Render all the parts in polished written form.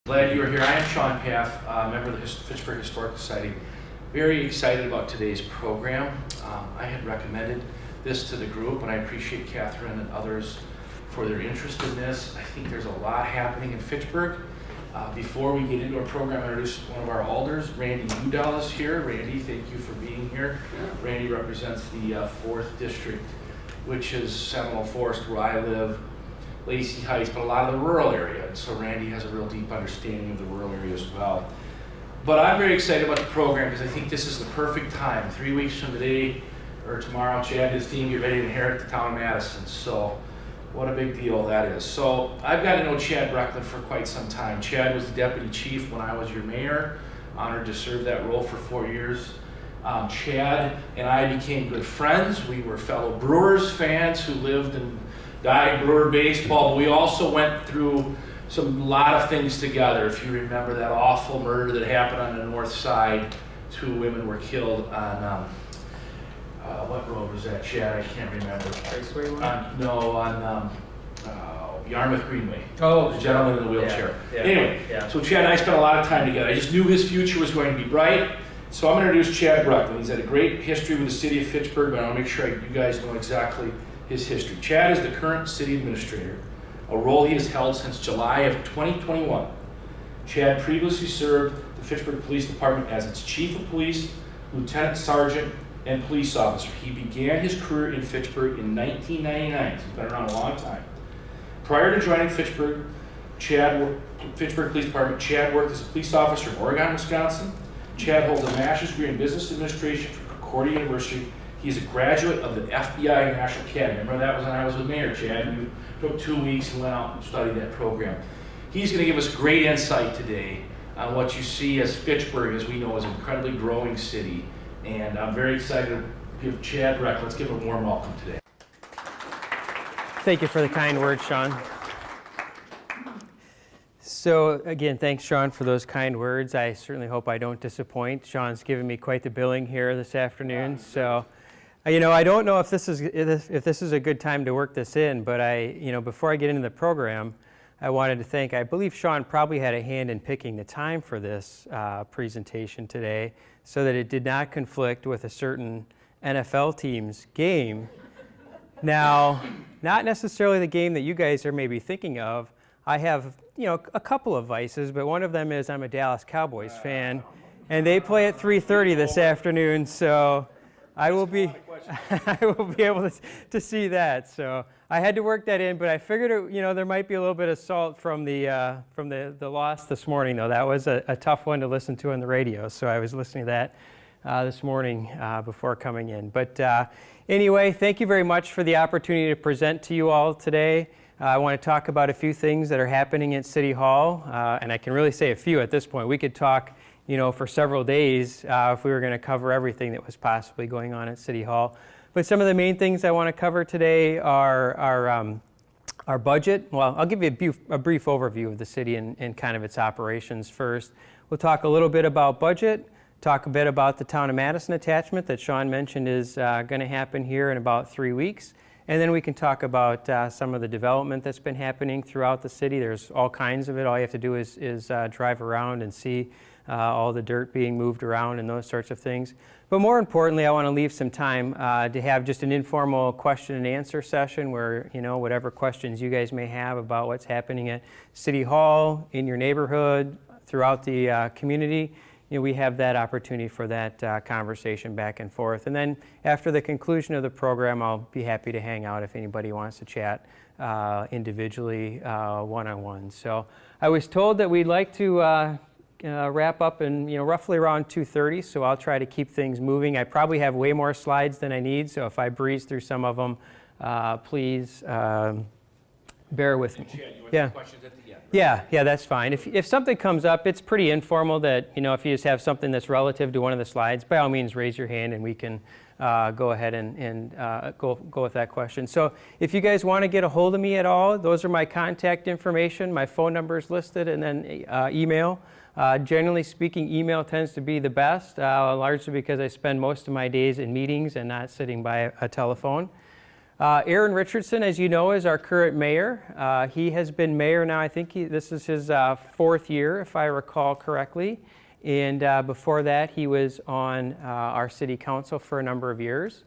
Glad you are here. I am Sean Paff, member of the Fitchburg Historical Society. Very excited about today's program. I had recommended this to the group, and I appreciate Catherine and others for their interest in this. I think there's a lot happening in Fitchburg. Before we get into our program, I introduce one of our alders. Randy Udall is here. Randy, thank you for being here. Randy represents the 4th District, which is Seminole Forest, where I live, Lacey Heights, but a lot of the rural area. And so Randy has a real deep understanding of the rural area as well. But I'm very excited about the program because I think this is the perfect time. 3 weeks from today, or tomorrow, Chad and his team get ready to inherit the town of Madison. So what a big deal that is. So I've got to know Chad Brecklin for quite some time. Chad was the deputy chief when I was your mayor. Honored to serve that role for 4 years. Chad and I became good friends. We were fellow Brewers fans who lived and died Brewer baseball. But we also went through a lot of things together. If you remember that awful murder that happened on the north side, 2 women were killed on, what road was that, Chad? I can't remember. Raceway one? On Yarmouth Greenway. Oh, the gentleman in the wheelchair. Yeah. Anyway, so Chad and I spent a lot of time together. I just knew his future was going to be bright. So I'm going to introduce Chad Brecklin. He's had a great history with the city of Fitchburg, but I want to make sure you guys know exactly his history. Chad is the current city administrator, a role he has held since July of 2021. Chad previously served the Fitchburg Police Department as its chief of police, lieutenant sergeant, and police officer. He began his career in Fitchburg in 1999. He's been around a long time. Prior to joining Fitchburg Police Department, Chad worked as a police officer in Oregon, Wisconsin. Chad holds a master's degree in business administration from Concordia University. He's a graduate of the FBI National Academy. Remember that was when I was with Mayor Chad. You took 2 weeks and went out and studied that program. He's going to give us great insight today on what you see as Fitchburg, as we know, is an incredibly growing city. And I'm very excited to give Chad Brecklin. Let's give him a warm welcome today. Thank you for the kind words, Sean. So again, thanks, Sean, for those kind words. I certainly hope I don't disappoint. Sean's given me quite the billing here this afternoon. So, I don't know if this is a good time to work this in, but before I get into the program, I wanted to thank, I believe Sean probably had a hand in picking the time for this presentation today so that it did not conflict with a certain NFL team's game. Now, not necessarily the game that you guys are maybe thinking of. I have, a couple of vices, but one of them is I'm a Dallas Cowboys fan, and they play at 3:30 this afternoon, so I will be able to see that. So I had to work that in, but I figured, there might be a little bit of salt from the loss this morning, though. That was a tough one to listen to on the radio, so I was listening to that this morning before coming in. But anyway, thank you very much for the opportunity to present to you all today. I want to talk about a few things that are happening at City Hall, and I can really say a few at this point. We could talk, for several days if we were going to cover everything that was possibly going on at City Hall. But some of the main things I want to cover today are our budget. Well, I'll give you a brief overview of the city and kind of its operations first. We'll talk a little bit about budget, talk a bit about the Town of Madison attachment that Sean mentioned is going to happen here in about 3 weeks. And then we can talk about some of the development that's been happening throughout the city. There's all kinds of it. All you have to do is drive around and see all the dirt being moved around and those sorts of things. But more importantly, I want to leave some time to have just an informal question and answer session where, whatever questions you guys may have about what's happening at City Hall, in your neighborhood, throughout the community, we have that opportunity for that conversation back and forth. And then after the conclusion of the program, I'll be happy to hang out if anybody wants to chat individually, one-on-one. So I was told that we'd like to wrap up in roughly around 2:30, so I'll try to keep things moving. I probably have way more slides than I need, so if I breeze through some of them, please bear with me. Chad, you want Yeah. questions at the end? Yeah, that's fine. If something comes up, it's pretty informal that, if you just have something that's relative to one of the slides, by all means raise your hand and we can go ahead and go with that question. So if you guys want to get a hold of me at all, those are my contact information. My phone number is listed, and then email. Generally speaking, email tends to be the best, largely because I spend most of my days in meetings and not sitting by a telephone. Aaron Richardson, as you know, is our current mayor. He has been mayor now, I think this is his fourth year, if I recall correctly. And before that, he was on our city council for a number of years.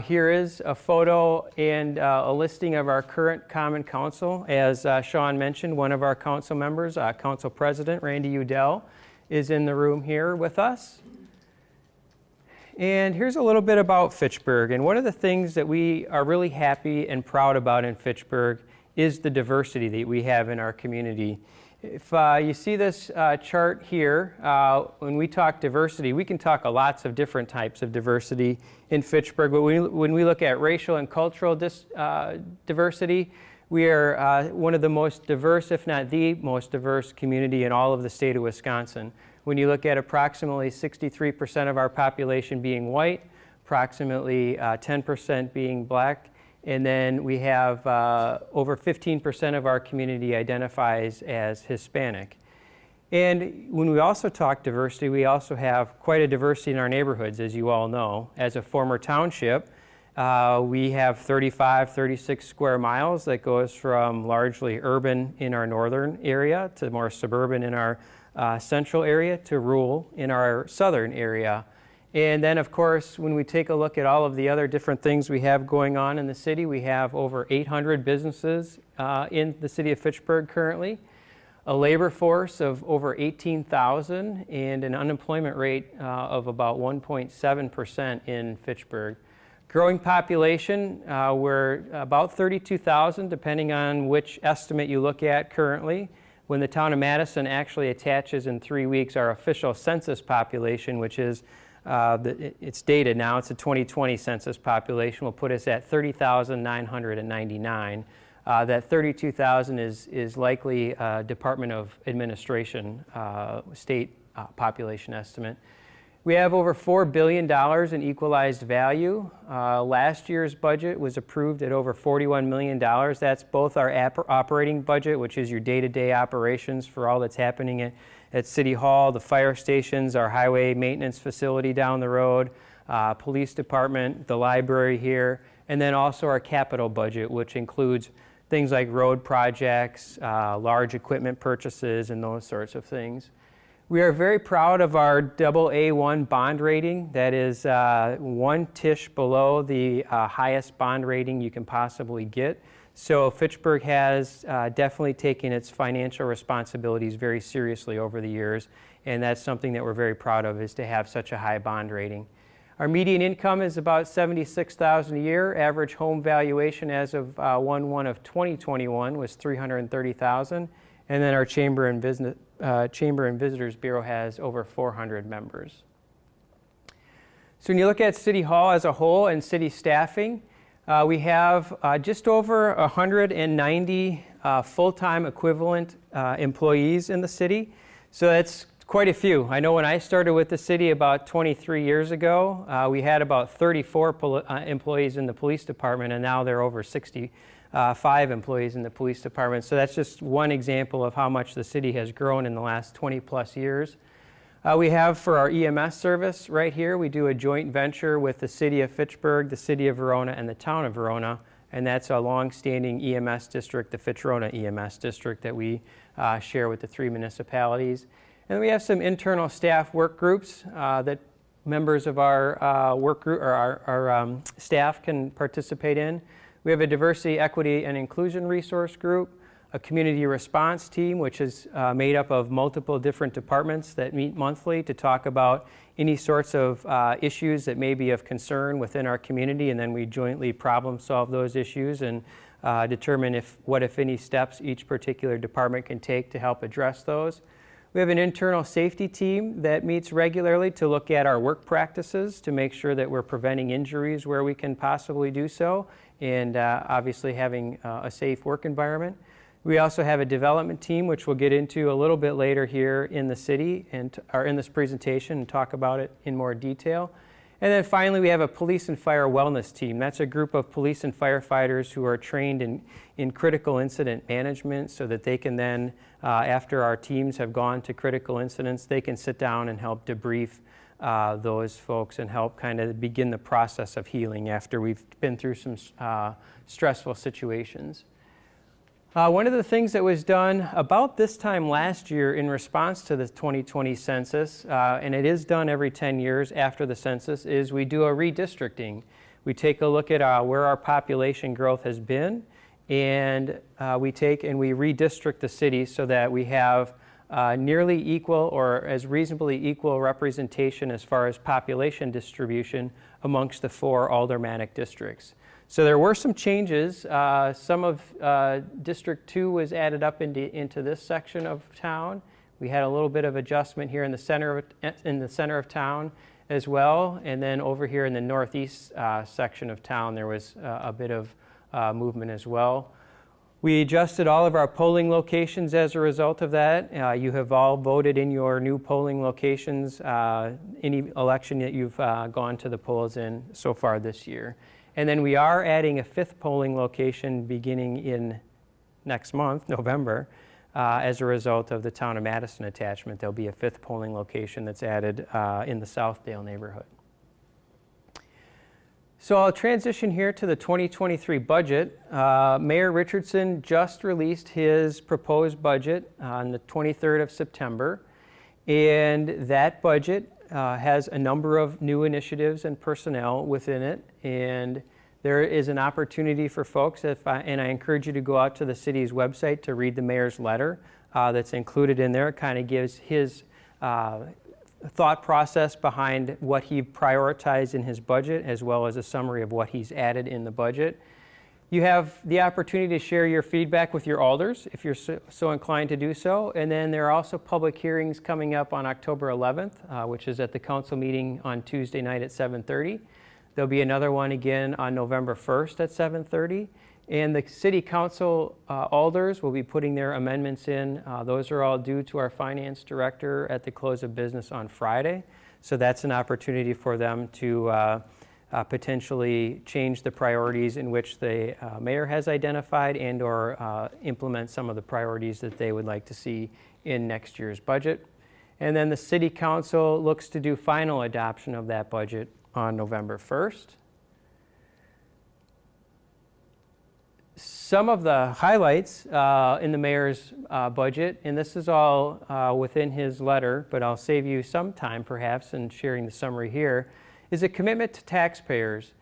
Here is a photo and a listing of our current common council. As Sean mentioned, one of our council members, Council President Randy Udell, is in the room here with us. And here's a little bit about Fitchburg. And one of the things that we are really happy and proud about in Fitchburg is the diversity that we have in our community. If you see this chart here, when we talk diversity, we can talk lots of different types of diversity in Fitchburg. But when we look at racial and cultural diversity, we are one of the most diverse, if not the most diverse community in all of the state of Wisconsin. When you look at approximately 63% of our population being white, approximately 10% being black, and then we have over 15% of our community identifies as Hispanic. And when we also talk diversity, we also have quite a diversity in our neighborhoods, as you all know. As a former township, we have 36 square miles that goes from largely urban in our northern area to more suburban in our central area to rural in our southern area. And then, of course, when we take a look at all of the other different things we have going on in the city, we have over 800 businesses in the city of Fitchburg currently, a labor force of over 18,000, and an unemployment rate of about 1.7% in Fitchburg. Growing population, we're about 32,000, depending on which estimate you look at currently. When the town of Madison actually attaches in 3 weeks our official census population, which is, it's dated now, it's a 2020 census population, will put us at 30,999. That 32,000 is likely Department of Administration state population estimate. We have over $4 billion in equalized value. Last year's budget was approved at over $41 million. That's both our operating budget, which is your day-to-day operations for all that's happening at City Hall, the fire stations, our highway maintenance facility down the road, police department, the library here, and then also our capital budget, which includes things like road projects, large equipment purchases, and those sorts of things. We are very proud of our AA1 bond rating. That is one tish below the highest bond rating you can possibly get. So Fitchburg has definitely taken its financial responsibilities very seriously over the years, and that's something that we're very proud of, is to have such a high bond rating. Our median income is about $76,000 a year. Average home valuation as of 1/1 of 2021 was $330,000. And then our Chamber and Visitors Bureau has over 400 members. So when you look at City Hall as a whole and city staffing, we have just over 190 full-time equivalent employees in the city. So that's quite a few. I know when I started with the city about 23 years ago, we had about 34 employees in the police department, and now there are over 65 employees in the police department. So that's just one example of how much the city has grown in the last 20 plus years. We have for our EMS service right here, we do a joint venture with the city of Fitchburg, the city of Verona, and the town of Verona, and that's a long-standing EMS district, the Fitch-Verona EMS district, that we share with the 3 municipalities. And we have some internal staff work groups that members of our work group or our staff can participate in. We have a diversity, equity, and inclusion resource group, a community response team, which is made up of multiple different departments that meet monthly to talk about any sorts of issues that may be of concern within our community, and then we jointly problem solve those issues and determine what, if any, steps each particular department can take to help address those. We have an internal safety team that meets regularly to look at our work practices to make sure that we're preventing injuries where we can possibly do so, and obviously having a safe work environment. We also have a development team, which we'll get into a little bit later here in the city or in this presentation and talk about it in more detail. And then finally, we have a police and fire wellness team. That's a group of police and firefighters who are trained in critical incident management so that they can then, after our teams have gone to critical incidents, they can sit down and help debrief those folks and help kind of begin the process of healing after we've been through some stressful situations. One of the things that was done about this time last year in response to the 2020 census, and it is done every 10 years after the census, is we do a redistricting. We take a look at where our population growth has been, and we redistrict the cities so that we have nearly equal or as reasonably equal representation as far as population distribution amongst the 4 aldermanic districts. So there were some changes. Some of District 2 was added up into this section of town. We had a little bit of adjustment here in the center of town as well, and then over here in the northeast section of town there was a bit of movement as well. We adjusted all of our polling locations as a result of that. You have all voted in your new polling locations, any election that you've gone to the polls in so far this year. And then we are adding a 5th polling location beginning in next month, November, as a result of the town of Madison attachment. There'll be a 5th polling location that's added in the Southdale neighborhood. So I'll transition here to the 2023 budget. Mayor Richardson just released his proposed budget on the 23rd of September, and that budget has a number of new initiatives and personnel within it, and there is an opportunity for folks, and I encourage you to go out to the city's website to read the mayor's letter that's included in there. It kind of gives his thought process behind what he prioritized in his budget, as well as a summary of what he's added in the budget. You have the opportunity to share your feedback with your alders if you're so inclined to do so. And then there are also public hearings coming up on October 11th, which is at the council meeting on Tuesday night at 7:30. There'll be another one again on November 1st at 7:30. And the city council alders will be putting their amendments in. Those are all due to our finance director at the close of business on Friday. So that's an opportunity for them to potentially change the priorities in which the mayor has identified and or implement some of the priorities that they would like to see in next year's budget. And then the city council looks to do final adoption of that budget on November 1st. Some of the highlights in the mayor's budget, and this is all within his letter, but I'll save you some time perhaps in sharing the summary here, is a commitment to taxpayers.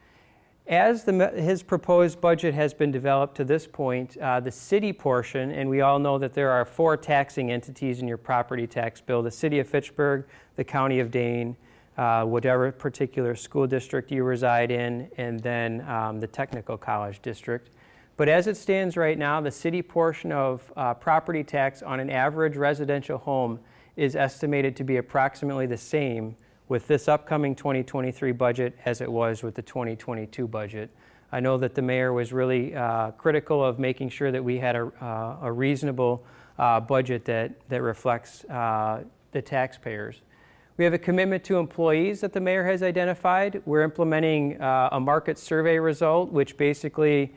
As his proposed budget has been developed to this point, the city portion, and we all know that there are 4 taxing entities in your property tax bill: the city of Fitchburg, the county of Dane, whatever particular school district you reside in, and then the technical college district. But as it stands right now, the city portion of property tax on an average residential home is estimated to be approximately the same with this upcoming 2023 budget as it was with the 2022 budget. I know that the mayor was really critical of making sure that we had a reasonable budget that reflects the taxpayers. We have a commitment to employees that the mayor has identified. We're implementing a market survey result, which basically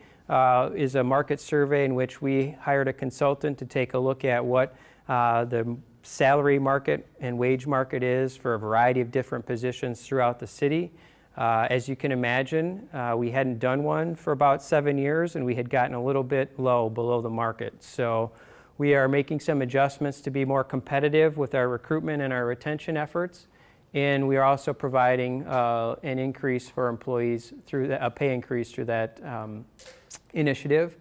is a market survey in which we hired a consultant to take a look at what the salary market and wage market is for a variety of different positions throughout the city. As you can imagine, we hadn't done one for about 7 years, and we had gotten a little bit low below the market. So we are making some adjustments to be more competitive with our recruitment and our retention efforts. And we are also providing an increase for employees through a pay increase through that initiative.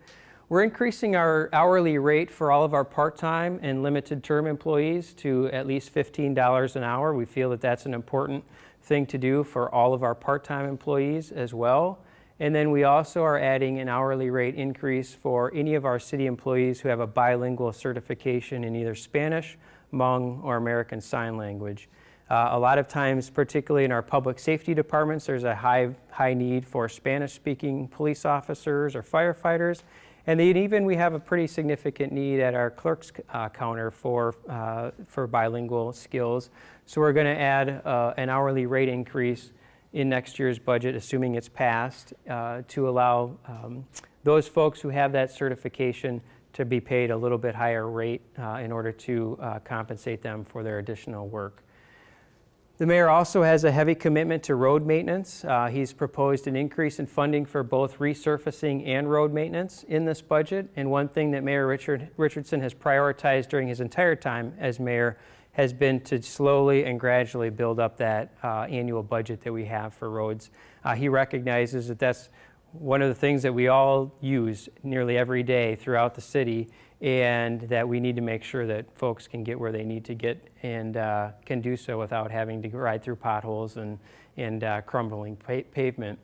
We're increasing our hourly rate for all of our part-time and limited-term employees to at least $15 an hour. We feel that that's an important thing to do for all of our part-time employees as well. And then we also are adding an hourly rate increase for any of our city employees who have a bilingual certification in either Spanish, Hmong, or American Sign Language. A lot of times, particularly in our public safety departments, there's a high need for Spanish-speaking police officers or firefighters. And even we have a pretty significant need at our clerk's counter for bilingual skills. So we're going to add an hourly rate increase in next year's budget, assuming it's passed, to allow those folks who have that certification to be paid a little bit higher rate in order to compensate them for their additional work. The mayor also has a heavy commitment to road maintenance. He's proposed an increase in funding for both resurfacing and road maintenance in this budget. And one thing that Mayor Richardson has prioritized during his entire time as mayor has been to slowly and gradually build up that annual budget that we have for roads. He recognizes that that's one of the things that we all use nearly every day throughout the city, and that we need to make sure that folks can get where they need to get and can do so without having to ride through potholes and crumbling pavement.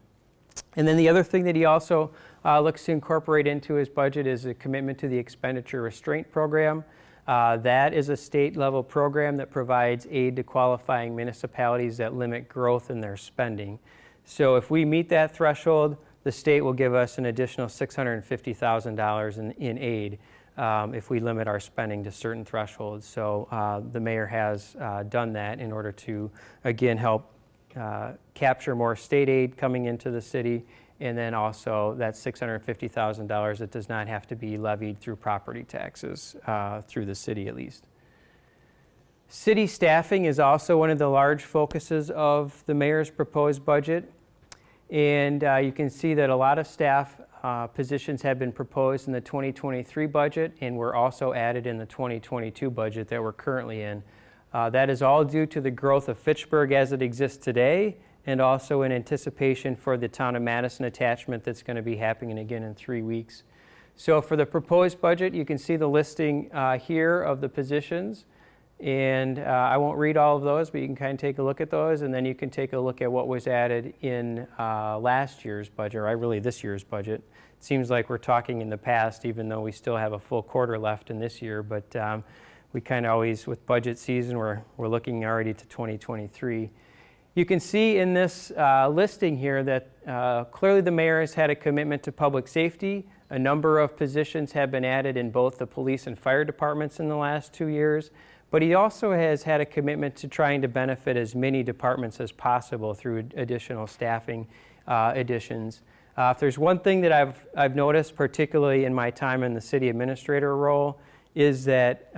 And then the other thing that he also looks to incorporate into his budget is a commitment to the expenditure restraint program. That is a state-level program that provides aid to qualifying municipalities that limit growth in their spending. So if we meet that threshold, the state will give us an additional $650,000 in aid if we limit our spending to certain thresholds. So the mayor has done that in order to, again, help capture more state aid coming into the city, and then also that $650,000 that does not have to be levied through property taxes through the city at least. City staffing is also one of the large focuses of the mayor's proposed budget. And you can see that a lot of staff positions have been proposed in the 2023 budget and were also added in the 2022 budget that we're currently in. That is all due to the growth of Fitchburg as it exists today, and also in anticipation for the town of Madison attachment that's going to be happening again in 3 weeks. So for the proposed budget, you can see the listing here of the positions. And I won't read all of those, but you can kind of take a look at those, and then you can take a look at what was added in last year's budget, or really this year's budget. It seems like we're talking in the past, even though we still have a full quarter left in this year, but we kind of always, with budget season, we're looking already to 2023. You can see in this listing here that clearly the mayor has had a commitment to public safety. A number of positions have been added in both the police and fire departments in the last 2 years. But he also has had a commitment to trying to benefit as many departments as possible through additional staffing additions. If there's one thing that I've noticed, particularly in my time in the city administrator role, is that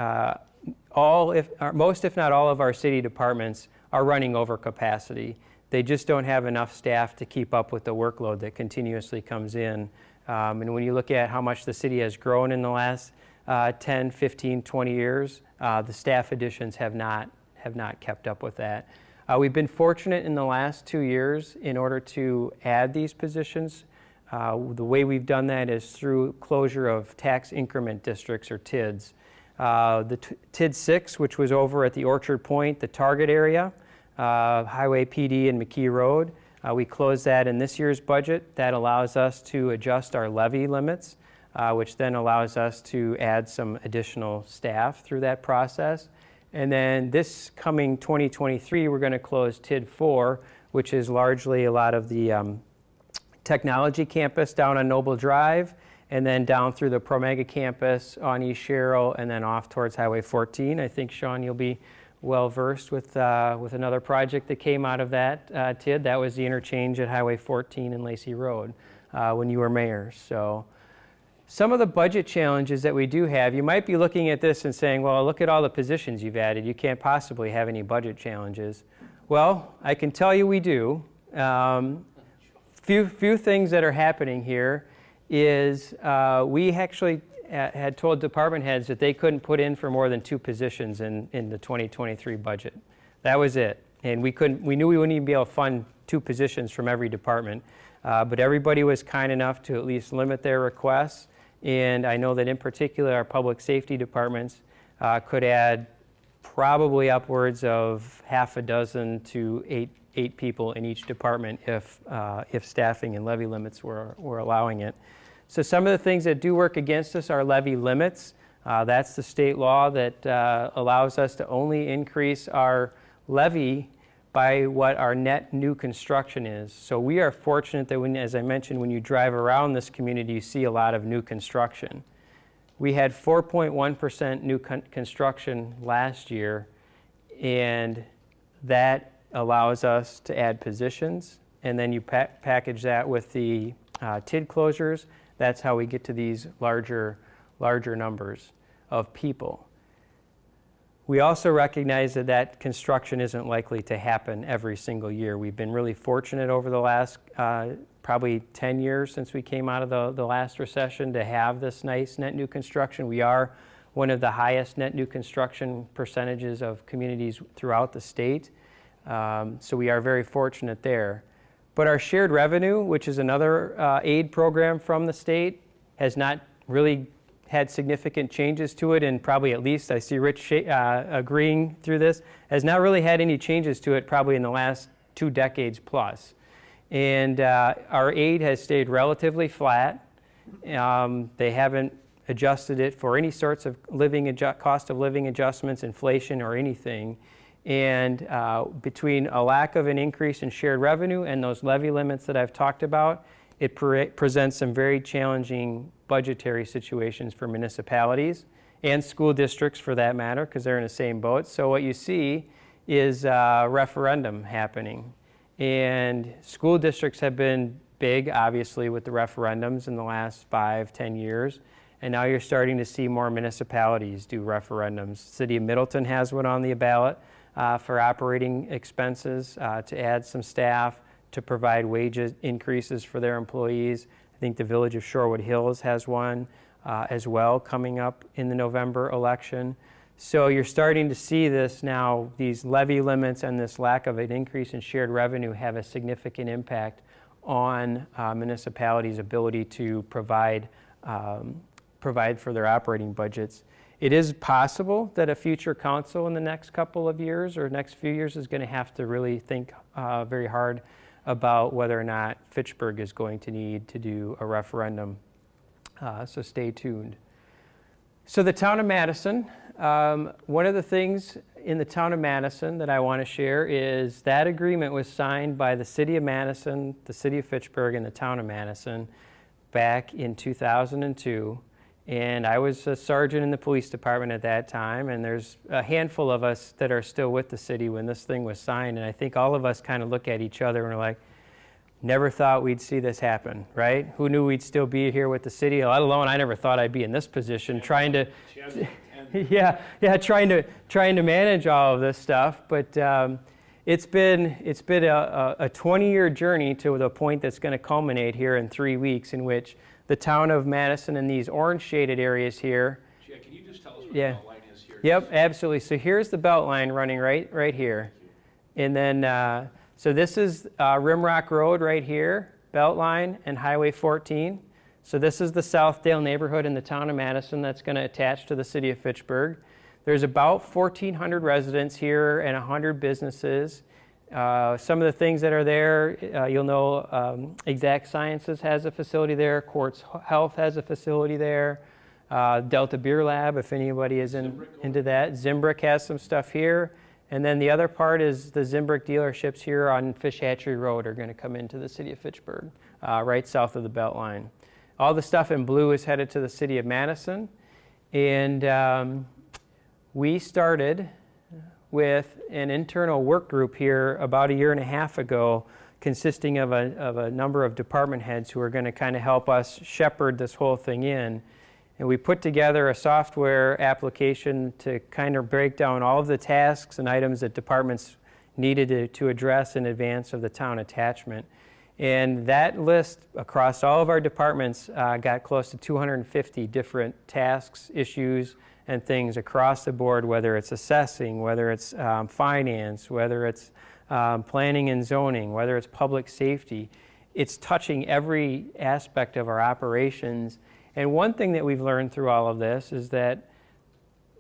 most, if not all, of our city departments are running over capacity. They just don't have enough staff to keep up with the workload that continuously comes in. And when you look at how much the city has grown in the last 10, 15, 20 years, the staff additions have not kept up with that. We've been fortunate in the last 2 years in order to add these positions. The way we've done that is through closure of tax increment districts, or TIDs. The TID 6, which was over at the Orchard Point, the Target area, Highway PD and McKee Road, we closed that in this year's budget. That allows us to adjust our levy limits, which then allows us to add some additional staff through that process. And then this coming 2023, we're going to close TID 4, which is largely a lot of the technology campus down on Noble Drive, and then down through the Promega campus on East Sherrill, and then off towards Highway 14. I think, Sean, you'll be well versed with another project that came out of that TID. That was the interchange at Highway 14 and Lacey Road when you were mayor. So some of the budget challenges that we do have, you might be looking at this and saying, well, look at all the positions you've added. You can't possibly have any budget challenges. Well, I can tell you we do. Few things that are happening here is we actually had told department heads that they couldn't put in for more than 2 positions in the 2023 budget. That was it. And we knew we wouldn't even be able to fund 2 positions from every department. But everybody was kind enough to at least limit their requests. And I know that in particular our public safety departments could add probably upwards of half a dozen to 8 people in each department if staffing and levy limits were allowing it. So some of the things that do work against us are levy limits. That's the state law that allows us to only increase our levy by what our net new construction is. So we are fortunate that as I mentioned, when you drive around this community, you see a lot of new construction. We had 4.1% new construction last year, and that allows us to add positions, and then you package that with the TID closures. That's how we get to these larger numbers of people. We also recognize that that construction isn't likely to happen every single year. We've been really fortunate over the last probably 10 years since we came out of the last recession to have this nice net new construction. We are one of the highest net new construction percentages of communities throughout the state. So we are very fortunate there. But our shared revenue, which is another aid program from the state, has not really had significant changes to it, and probably, at least I see Rich agreeing through this, has not really had any changes to it probably in the last 2 decades plus. And our aid has stayed relatively flat. They haven't adjusted it for any sorts of cost of living adjustments, inflation, or anything. And between a lack of an increase in shared revenue and those levy limits that I've talked about, it presents some very challenging budgetary situations for municipalities and school districts, for that matter, because they're in the same boat. So what you see is a referendum happening. And school districts have been big, obviously, with the referendums in the last 5-10 years. And now you're starting to see more municipalities do referendums. City of Middleton has one on the ballot for operating expenses, to add some staff, to provide wage increases for their employees. I think the Village of Shorewood Hills has one as well coming up in the November election. So you're starting to see this now, these levy limits and this lack of an increase in shared revenue have a significant impact on municipalities' ability to provide for their operating budgets. It is possible that a future council in the next couple of years or next few years is going to have to really think very hard about whether or not Fitchburg is going to need to do a referendum. So stay tuned. So the town of Madison, one of the things in the town of Madison that I want to share is that agreement was signed by the City of Madison, the City of Fitchburg, and the town of Madison back in 2002. And I was a sergeant in the police department at that time, and there's a handful of us that are still with the city when this thing was signed, and I think all of us kind of look at each other and are like, never thought we'd see this happen, right? Who knew we'd still be here with the city? Let alone, I never thought I'd be in this position trying to, trying to manage all of this stuff. But it's been a 20-year journey to the point that's going to culminate here in 3 weeks, in which the town of Madison and these orange shaded areas here. Yeah, can you just tell us what the belt line is here? Yep, absolutely. So here's the belt line running right here. And then, so this is Rimrock Road right here, belt line, and Highway 14. So this is the Southdale neighborhood in the town of Madison that's going to attach to the city of Fitchburg. There's about 1,400 residents here and 100 businesses. Some of the things that are there, you'll know, Exact Sciences has a facility there, Quartz Health has a facility there, Delta Beer Lab, if anybody is into that. Zimbrick has some stuff here. And then the other part is the Zimbrick dealerships here on Fish Hatchery Road are going to come into the city of Fitchburg, right south of the Beltline. All the stuff in blue is headed to the city of Madison. And we started with an internal work group here about 1.5 years ago, consisting of a number of department heads who are going to kind of help us shepherd this whole thing in. And we put together a software application to kind of break down all of the tasks and items that departments needed to address in advance of the town attachment. And that list across all of our departments got close to 250 different tasks, issues, and things across the board, whether it's assessing, whether it's finance, whether it's planning and zoning, whether it's public safety. It's touching every aspect of our operations. And one thing that we've learned through all of this is that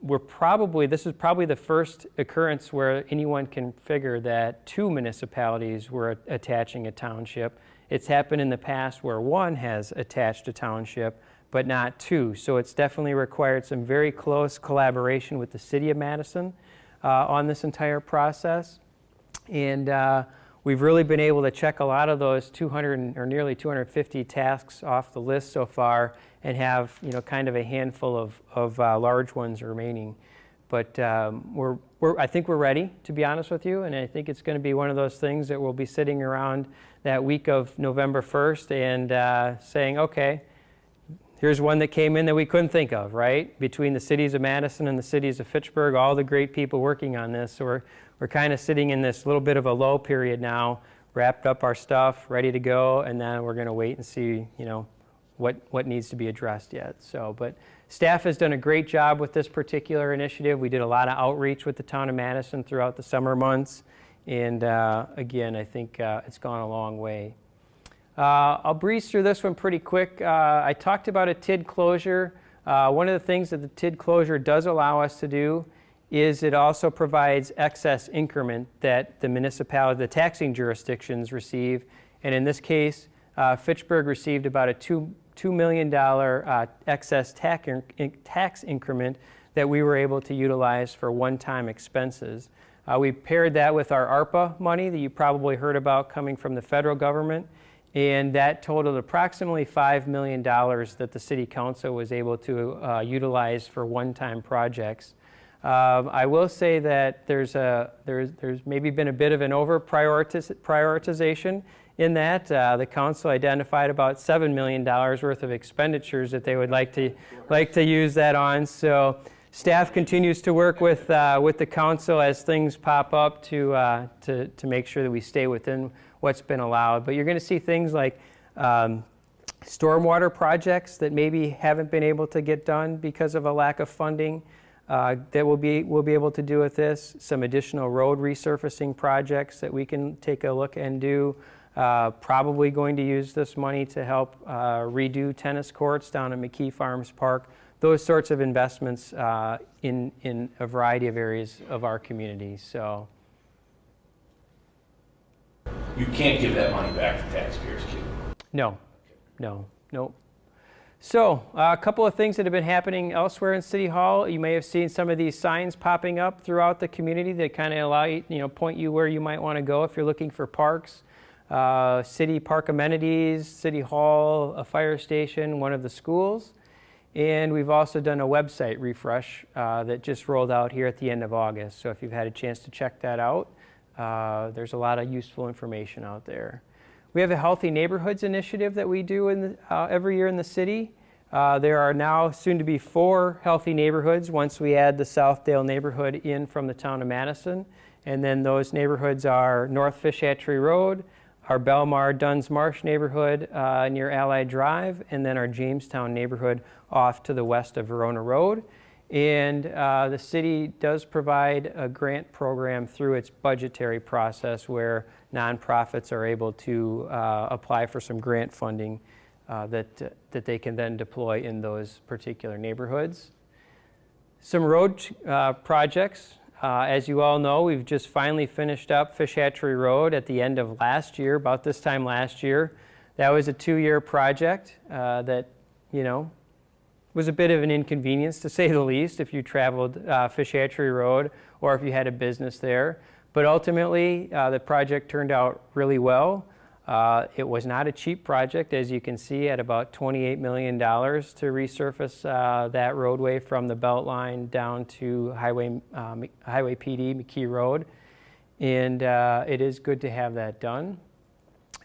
this is probably the first occurrence where anyone can figure that 2 municipalities were attaching a township. It's happened in the past where 1 has attached a township, but not 2. So it's definitely required some very close collaboration with the City of Madison on this entire process. And we've really been able to check a lot of those 200 or nearly 250 tasks off the list so far, and have kind of a handful of large ones remaining. But I think we're ready, to be honest with you, and I think it's going to be one of those things that we'll be sitting around that week of November 1st and saying, okay, Here's one that came in that we couldn't think of, right? Between the cities of Madison and the cities of Fitchburg, all the great people working on this. So we're kind of sitting in this little bit of a low period now, wrapped up our stuff, ready to go, and then we're going to wait and see, what needs to be addressed yet. So, but staff has done a great job with this particular initiative. We did a lot of outreach with the town of Madison throughout the summer months, and again, I think it's gone a long way. I'll breeze through this one pretty quick. I talked about a TID closure. One of the things that the TID closure does allow us to do is it also provides excess increment that the municipality, the taxing jurisdictions receive. And in this case, Fitchburg received about a $2 million excess tax increment that we were able to utilize for one-time expenses. We paired that with our ARPA money that you probably heard about coming from the federal government. And that totaled approximately $5 million that the City Council was able to utilize for one-time projects. I will say that there's maybe been a bit of an over-prioritization in that. The council identified about $7 million worth of expenditures that they would like to use that on. So staff continues to work with the council as things pop up to make sure that we stay within what's been allowed. But you're going to see things like stormwater projects that maybe haven't been able to get done because of a lack of funding that we'll be able to do with this. Some additional road resurfacing projects that we can take a look and do. Probably going to use this money to help redo tennis courts down at McKee Farms Park. Those sorts of investments in a variety of areas of our community. So. You can't give that money back to taxpayers, can you? No. So a couple of things that have been happening elsewhere in City Hall. You may have seen some of these signs popping up throughout the community that kind of allow you, point you where you might want to go if you're looking for parks, city park amenities, City Hall, a fire station, one of the schools. And we've also done a website refresh that just rolled out here at the end of August. So if you've had a chance to check that out, there's a lot of useful information out there. We have a Healthy Neighborhoods initiative that we do every year in the city. There are now soon to be 4 healthy neighborhoods once we add the Southdale neighborhood in from the town of Madison. And then those neighborhoods are North Fish Hatchery Road, our Belmar Duns Marsh neighborhood near Allied Drive, and then our Jamestown neighborhood off to the west of Verona Road. And the city does provide a grant program through its budgetary process where nonprofits are able to apply for some grant funding that they can then deploy in those particular neighborhoods. Some road projects. As you all know, we've just finally finished up Fish Hatchery Road at the end of last year, about this time last year. That was a 2-year project that, was a bit of an inconvenience, to say the least, if you traveled Fish Hatchery Road or if you had a business there. But ultimately, the project turned out really well. It was not a cheap project, as you can see, at about $28 million to resurface that roadway from the Beltline down to Highway PD, McKee Road. And it is good to have that done.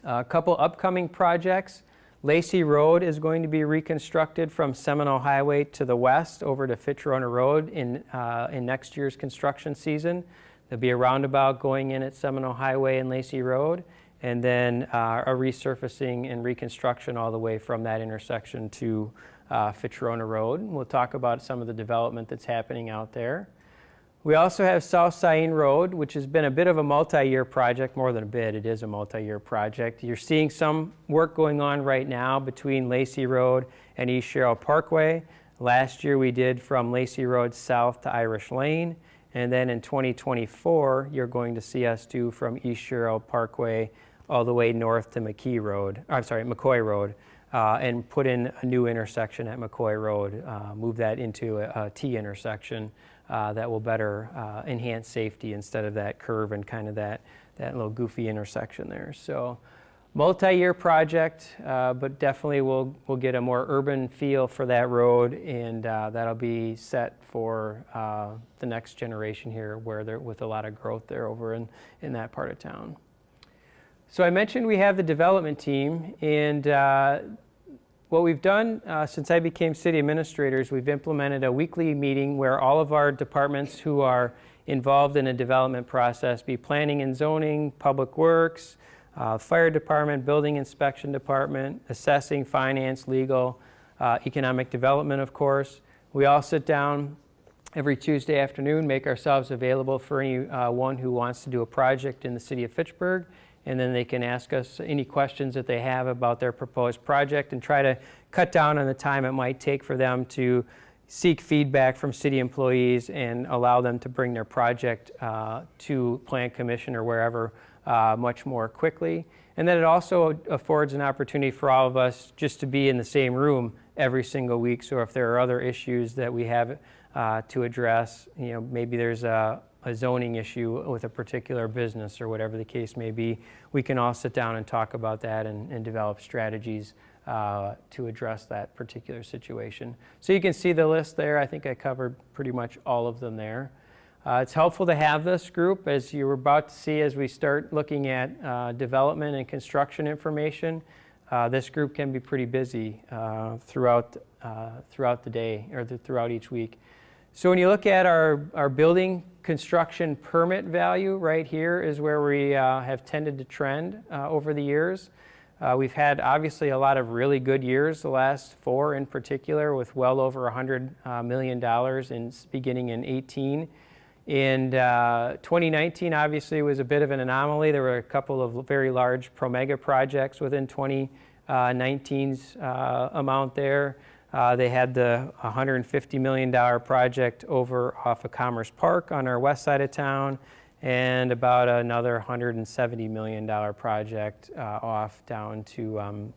A couple upcoming projects. Lacey Road is going to be reconstructed from Seminole Highway to the west over to Fitchburg Road in next year's construction season. There'll be a roundabout going in at Seminole Highway and Lacey Road, and then a resurfacing and reconstruction all the way from that intersection to Fitchburg Road. We'll talk about some of the development that's happening out there. We also have South Saline Road, which has been a bit of a multi-year project, more than a bit, it is a multi-year project. You're seeing some work going on right now between Lacey Road and East Sherrill Parkway. Last year we did from Lacey Road south to Irish Lane, and then in 2024 you're going to see us do from East Sherrill Parkway all the way north to McKoy Road, and put in a new intersection at McCoy Road, move that into a T intersection. That will better enhance safety instead of that curve and kind of that little goofy intersection there. So multi-year project, but definitely we'll get a more urban feel for that road, and that'll be set for the next generation here with a lot of growth there over in that part of town. So I mentioned we have the development team, and what we've done since I became city administrator is we've implemented a weekly meeting where all of our departments who are involved in a development process, be planning and zoning, public works, fire department, building inspection department, assessing, finance, legal, economic development, of course. We all sit down every Tuesday afternoon, make ourselves available for anyone who wants to do a project in the city of Fitchburg, and then they can ask us any questions that they have about their proposed project and try to cut down on the time it might take for them to seek feedback from city employees and allow them to bring their project to Plan Commission or wherever much more quickly. And then it also affords an opportunity for all of us just to be in the same room every single week. So if there are other issues that we have to address, maybe there's a zoning issue with a particular business or whatever the case may be, we can all sit down and talk about that and develop strategies to address that particular situation. So you can see the list there. I think I covered pretty much all of them there. It's helpful to have this group, as you were about to see as we start looking at development and construction information. This group can be pretty busy throughout the day or throughout each week. So when you look at our building construction permit value, right here is where we have tended to trend over the years. We've had obviously a lot of really good years, the last 4 in particular, with well over $100 million beginning in 18. And 2019 obviously was a bit of an anomaly. There were a couple of very large pro-mega projects within 2019's amount there. They had the $150 million project over off of Commerce Park on our west side of town, and about another $170 million project off down to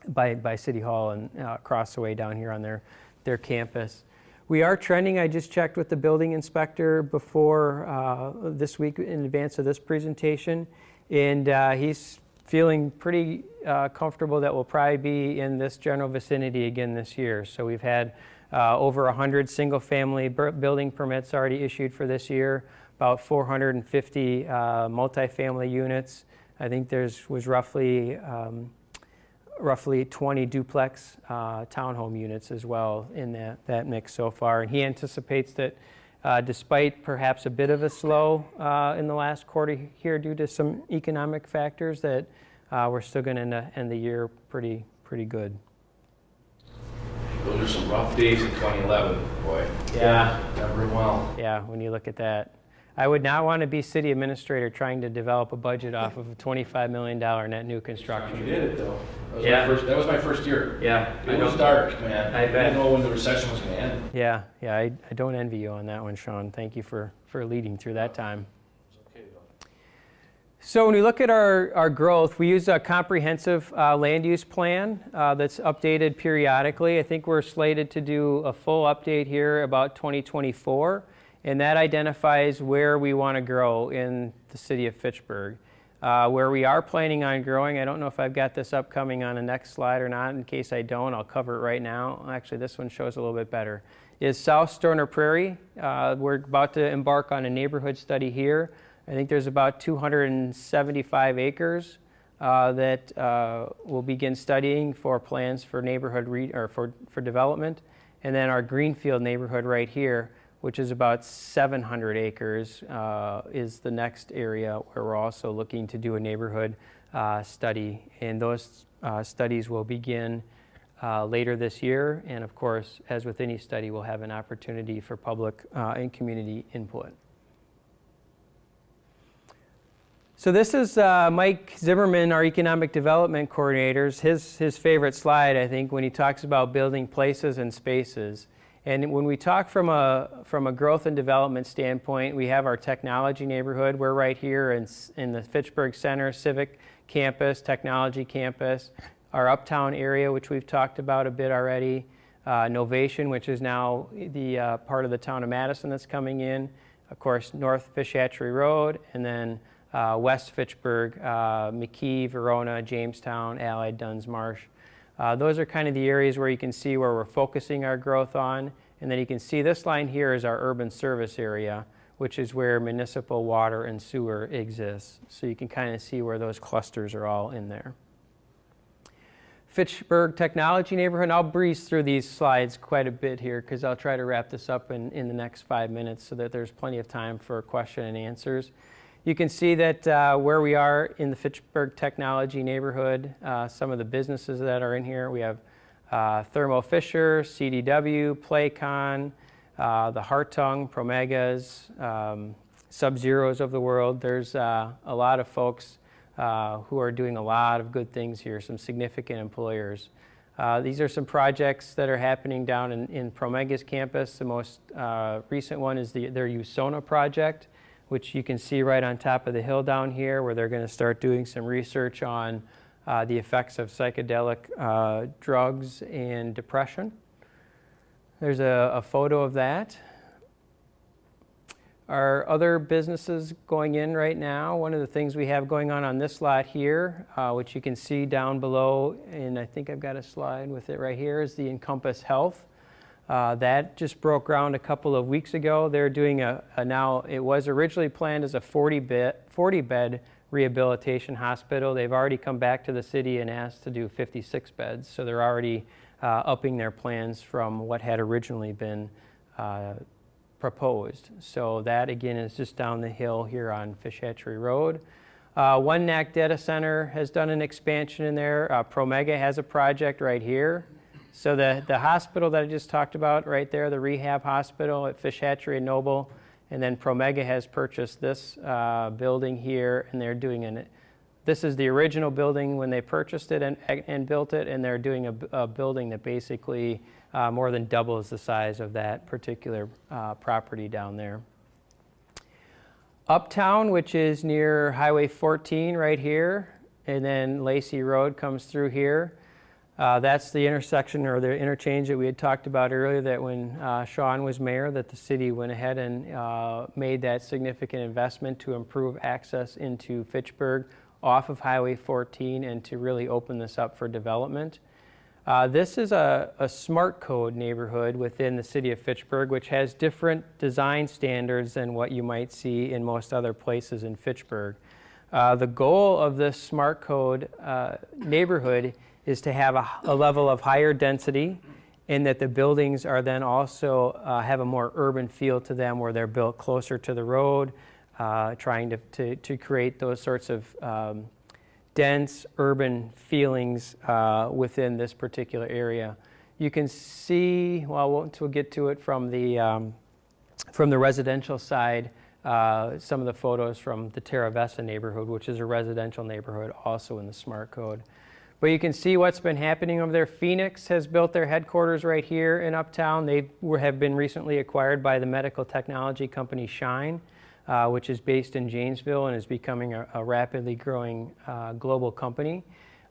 by City Hall and across the way down here on their campus. We are trending. I just checked with the building inspector before this week in advance of this presentation, and he's feeling pretty comfortable that we'll probably be in this general vicinity again this year. So we've had over 100 single-family building permits already issued for this year, about 450 multifamily units. I think was roughly 20 duplex townhome units as well in that mix so far. And he anticipates that despite perhaps a bit of a slow in the last quarter here due to some economic factors, that we're still going to end the year pretty good. Those are some rough days in 2011, boy. Yeah. Remember them well. Yeah, when you look at that. I would not want to be city administrator trying to develop a budget off of a $25 million net new construction. You did it, though. That was my first year. Yeah. It was dark, man. I bet. I didn't know when the recession was going to end. Yeah, I don't envy you on that one, Sean. Thank you for leading through that time. It's okay, though. So when we look at our growth, we use a comprehensive land use plan that's updated periodically. I think we're slated to do a full update here about 2024, and that identifies where we want to grow in the city of Fitchburg. Where we are planning on growing, I don't know if I've got this upcoming on the next slide or not. In case I don't, I'll cover it right now. Actually, this one shows a little bit better. Is South Stoner Prairie. We're about to embark on a neighborhood study here. I think there's about 275 acres that we'll begin studying for plans for neighborhood for development. And then our Greenfield neighborhood right here, which is about 700 acres, is the next area where we're also looking to do a neighborhood study. And those studies will begin later this year. And of course, as with any study, we'll have an opportunity for public and community input. So this is Mike Zimmerman, our economic development coordinators, his favorite slide, I think, when he talks about building places and spaces. And when we talk from a growth and development standpoint, we have our technology neighborhood. We're right here in the Fitchburg Center Civic Campus, Technology Campus, our Uptown area, which we've talked about a bit already, Novation, which is now the part of the town of Madison that's coming in, of course, North Fish Hatchery Road, and then West Fitchburg, McKee, Verona, Jamestown, Allied, Duns Marsh. Those are kind of the areas where you can see where we're focusing our growth on. And then you can see this line here is our urban service area, which is where municipal water and sewer exists. So you can kind of see where those clusters are all in there. Fitchburg Technology neighborhood. And I'll breeze through these slides quite a bit here because I'll try to wrap this up in the next 5 minutes so that there's plenty of time for question and answers. You can see that where we are in the Fitchburg Technology neighborhood, some of the businesses that are in here. We have Thermo Fisher, CDW, Playcon, the Hartung, Promegas, Sub-Zeros of the world. There's a lot of folks who are doing a lot of good things here, some significant employers. These are some projects that are happening down in Promega's campus. The most recent one is their USONA project, which you can see right on top of the hill down here, where they're going to start doing some research on the effects of psychedelic drugs and depression. There's a photo of that. Our other businesses going in right now, one of the things we have going on this lot here, which you can see down below, and I think I've got a slide with it right here, is the Encompass Health. That just broke ground a couple of weeks ago. They're doing now, it was originally planned as a 40-bed rehabilitation hospital. They've already come back to the city and asked to do 56 beds, so they're already upping their plans from what had originally been proposed. So that again is just down the hill here on Fish Hatchery Road. One NAC Data Center has done an expansion in there. Promega has a project right here. So the hospital that I just talked about right there, the rehab hospital at Fish Hatchery and Noble, and then Promega has purchased this building here, and they're doing this is the original building when they purchased it and built it, and they're doing a building that basically more than doubles the size of that particular property down there. Uptown, which is near Highway 14 right here, and then Lacey Road comes through here. That's the intersection or the interchange that we had talked about earlier, that when Sean was mayor, that the city went ahead and made that significant investment to improve access into Fitchburg off of Highway 14 and to really open this up for development. This is a smart code neighborhood within the city of Fitchburg, which has different design standards than what you might see in most other places in Fitchburg. The goal of this smart code neighborhood is to have a level of higher density, and that the buildings are then also have a more urban feel to them, where they're built closer to the road, trying to create those sorts of dense urban feelings within this particular area. You can see, well, we'll get to it from the residential side, some of the photos from the Terra Vesta neighborhood, which is a residential neighborhood also in the smart code. But you can see what's been happening over there. Phoenix has built their headquarters right here in Uptown. They have been recently acquired by the medical technology company Shine, which is based in Janesville and is becoming a rapidly growing global company.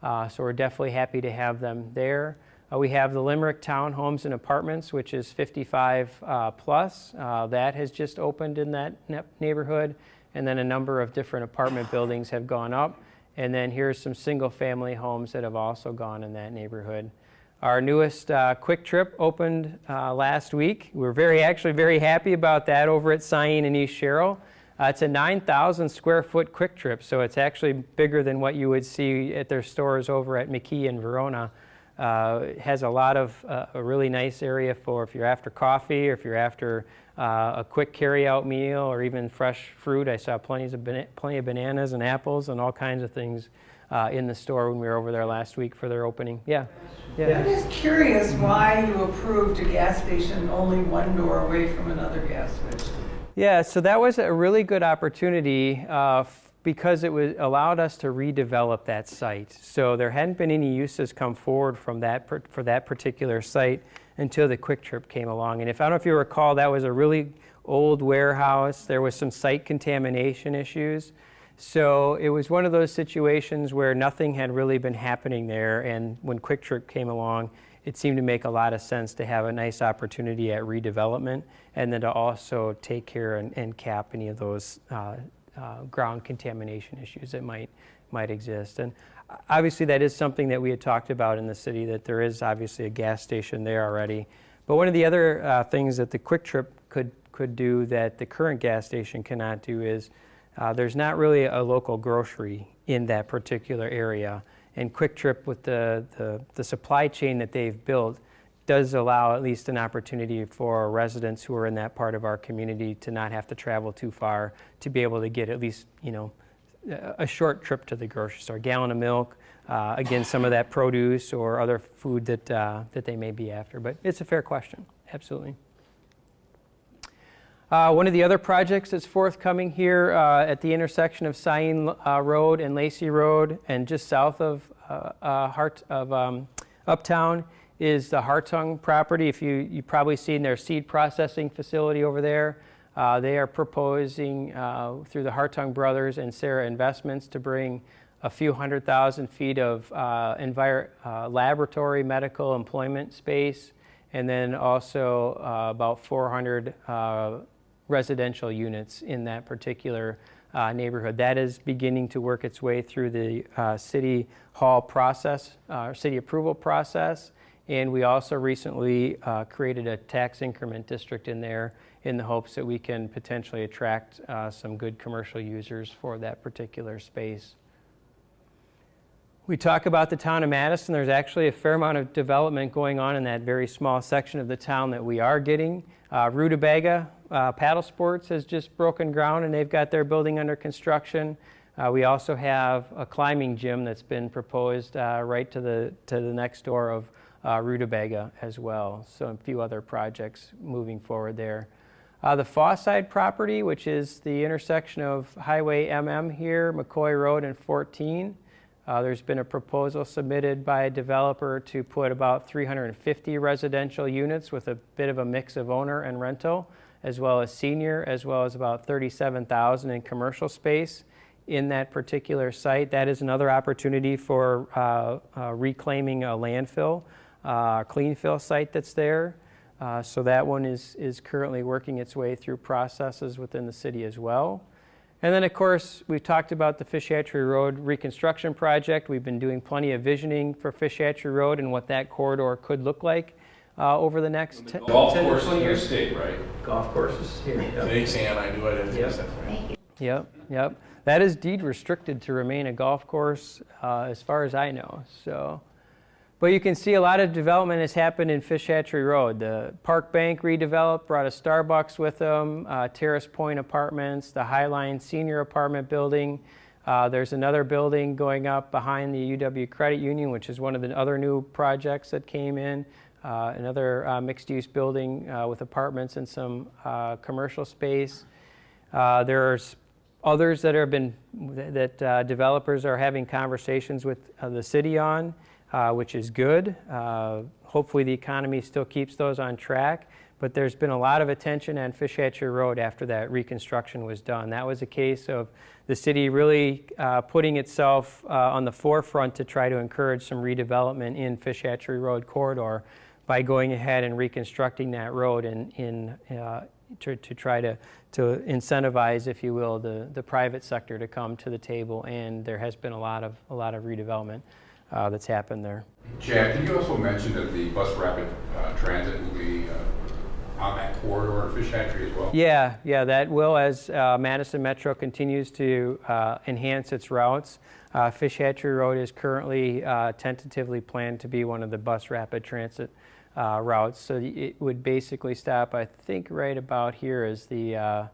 So we're definitely happy to have them there. We have the Limerick Townhomes and Apartments, which is 55 plus. That has just opened in that neighborhood. And then a number of different apartment buildings have gone up. And then here's some single-family homes that have also gone in that neighborhood. Our newest Quick Trip opened last week. We're actually very happy about that over at Cyene in East Sherrill. It's a 9,000 square foot Quick Trip, so it's actually bigger than what you would see at their stores over at McKee in Verona. It has a lot of a really nice area for if you're after coffee, or if you're after a quick carry-out meal, or even fresh fruit. I saw plenty of bananas and apples and all kinds of things in the store when we were over there last week for their opening. Yeah. I'm just curious why you approved a gas station only one door away from another gas station. Yeah, so that was a really good opportunity because it allowed us to redevelop that site. So there hadn't been any uses come forward from for that particular site until the Quick Trip came along. And I don't know if you recall, that was a really old warehouse. There was some site contamination issues. So it was one of those situations where nothing had really been happening there. And when Quick Trip came along, it seemed to make a lot of sense to have a nice opportunity at redevelopment, and then to also take care and cap any of those ground contamination issues that might exist. And obviously that is something that we had talked about in the city, that there is obviously a gas station there already. But one of the other things that the Quick Trip could do that the current gas station cannot do is there's not really a local grocery in that particular area. And Quick Trip, with the supply chain that they've built, does allow at least an opportunity for residents who are in that part of our community to not have to travel too far, to be able to get at least, a short trip to the grocery store, a gallon of milk, again, some of that produce or other food that they may be after. But it's a fair question, absolutely. One of the other projects that's forthcoming here at the intersection of Sain Road and Lacey Road, and just south of Uptown, is the Hartung property. If you've probably seen their seed processing facility over there. They are proposing through the Hartung Brothers and Sarah Investments to bring a few 100,000 feet of laboratory medical employment space, and then also about 400 residential units in that particular neighborhood. That is beginning to work its way through the City Hall process, city approval process. And we also recently created a tax increment district in there in the hopes that we can potentially attract some good commercial users for that particular space. We talk about the town of Madison. There's actually a fair amount of development going on in that very small section of the town that we are getting. Rutabaga Paddle Sports has just broken ground, and they've got their building under construction. We also have a climbing gym that's been proposed right to the next door of Rutabaga as well. So a few other projects moving forward there. The Fawside property, which is the intersection of Highway MM here, McCoy Road and 14. There's been a proposal submitted by a developer to put about 350 residential units with a bit of a mix of owner and rental, as well as senior, as well as about 37,000 in commercial space in that particular site. That is another opportunity for reclaiming a landfill, clean fill site that's there. So that one is currently working its way through processes within the city as well. And then, of course, we've talked about the Fish Hatchery Road reconstruction project. We've been doing plenty of visioning for Fish Hatchery Road and what that corridor could look like over the next 10 golf to courses 20 in the years. state, right? Golf courses here. Thanks, Ann. I knew I didn't Yep. miss that. Thank you. Yep. That is deed restricted to remain a golf course as far as I know. So, but you can see a lot of development has happened in Fish Hatchery Road. The Park Bank redeveloped, brought a Starbucks with them, Terrace Point Apartments, the Highline Senior Apartment Building. There's another building going up behind the UW Credit Union, which is one of the other new projects that came in. Another mixed-use building with apartments and some commercial space. There's others that developers are having conversations with the city on, which is good. Hopefully the economy still keeps those on track, but there's been a lot of attention on Fish Hatchery Road after that reconstruction was done. That was a case of the city really putting itself on the forefront to try to encourage some redevelopment in Fish Hatchery Road corridor by going ahead and reconstructing that road to try to incentivize, if you will, the private sector to come to the table, and there has been a lot of redevelopment that's happened there. Jack, did you also mention that the bus rapid transit will be on that corridor of Fish Hatchery as well? Yeah, that will, as Madison Metro continues to enhance its routes. Fish Hatchery Road is currently tentatively planned to be one of the bus rapid transit routes. So it would basically stop, I think, right about here is the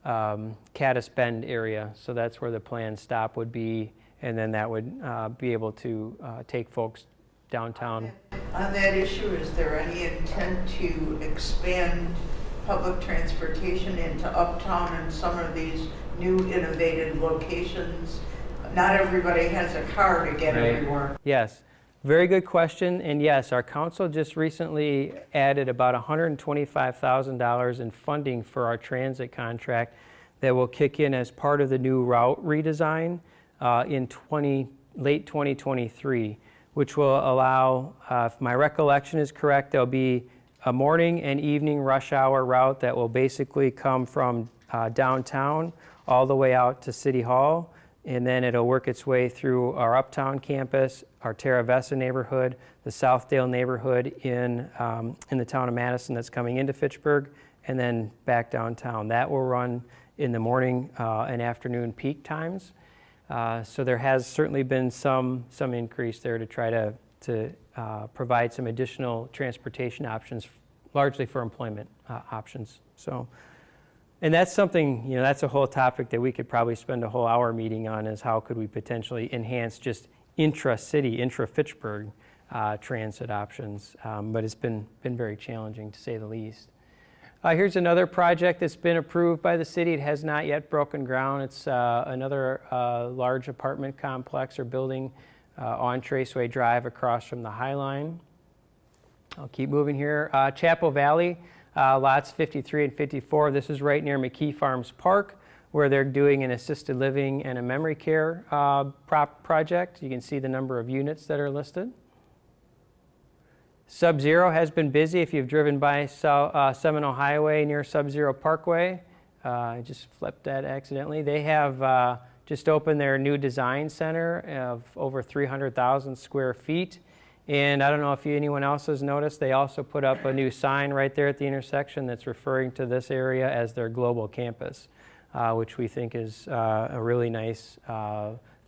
Caddis Bend area. So that's where the planned stop would be, and then that would be able to take folks downtown. On that issue, is there any intent to expand public transportation into Uptown and some of these new innovative locations? Not everybody has a car to get everywhere. Yes, very good question. And yes, our council just recently added about $125,000 in funding for our transit contract that will kick in as part of the new route redesign in late 2023, which will allow, if my recollection is correct, there'll be a morning and evening rush hour route that will basically come from downtown all the way out to City Hall, and then it'll work its way through our Uptown campus, our Terra Vesta neighborhood, the Southdale neighborhood in the town of Madison that's coming into Fitchburg, and then back downtown. That will run in the morning and afternoon peak times. So there has certainly been some increase there to try to provide some additional transportation options, largely for employment options. So, and that's something, that's a whole topic that we could probably spend a whole hour meeting on, is how could we potentially enhance just intra-city, intra-Fitchburg transit options. But it's been very challenging, to say the least. Here's another project that's been approved by the city. It has not yet broken ground. It's another large apartment complex or building on Traceway Drive across from the High Line. I'll keep moving here. Chapel Valley, lots 53 and 54. This is right near McKee Farms Park, where they're doing an assisted living and a memory care project. You can see the number of units that are listed. Sub-Zero has been busy. If you've driven by Seminole Highway near Sub-Zero Parkway, I just flipped that accidentally. They have just opened their new design center of over 300,000 square feet. And I don't know if anyone else has noticed, they also put up a new sign right there at the intersection that's referring to this area as their global campus, which we think is a really nice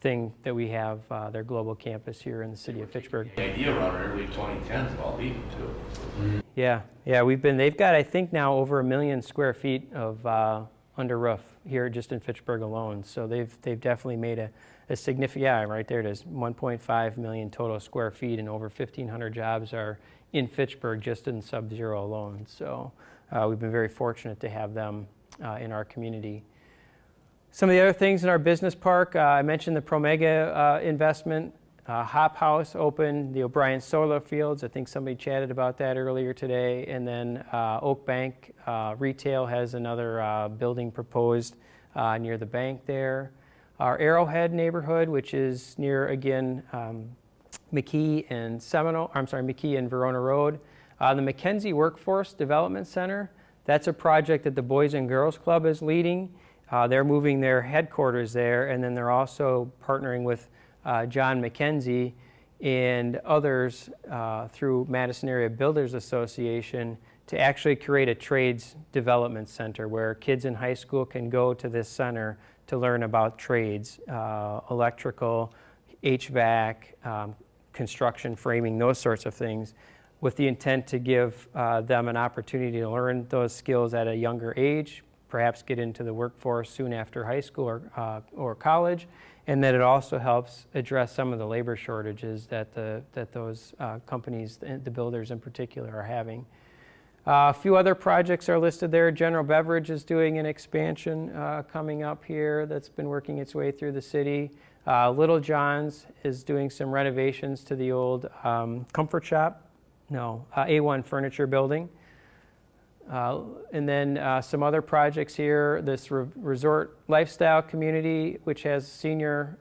thing that we have their global campus here in the city of Fitchburg. The idea around early 2010s about leaving too. Yeah, they've got, I think now, over 1 million square feet of under roof here just in Fitchburg alone. So they've definitely made a significant, right there it is, 1.5 million total square feet, and over 1,500 jobs are in Fitchburg just in Sub-Zero alone. So we've been very fortunate to have them in our community. Some of the other things in our business park, I mentioned the Promega investment. Hop House opened, the O'Brien Solar Fields. I think somebody chatted about that earlier today. And then Oak Bank Retail has another building proposed near the bank there. Our Arrowhead neighborhood, which is near, again, McKee and Verona Road. The Mackenzie Workforce Development Center, that's a project that the Boys and Girls Club is leading. They're moving their headquarters there, and then they're also partnering with John McKenzie and others through Madison Area Builders Association to actually create a trades development center where kids in high school can go to this center to learn about trades, electrical, HVAC, construction, framing, those sorts of things, with the intent to give them an opportunity to learn those skills at a younger age, perhaps get into the workforce soon after high school or college, and that it also helps address some of the labor shortages that those companies, the builders in particular, are having. A few other projects are listed there. General Beverage is doing an expansion coming up here that's been working its way through the city. Little John's is doing some renovations to the old A1 Furniture building. And then some other projects here, this resort lifestyle community, which has senior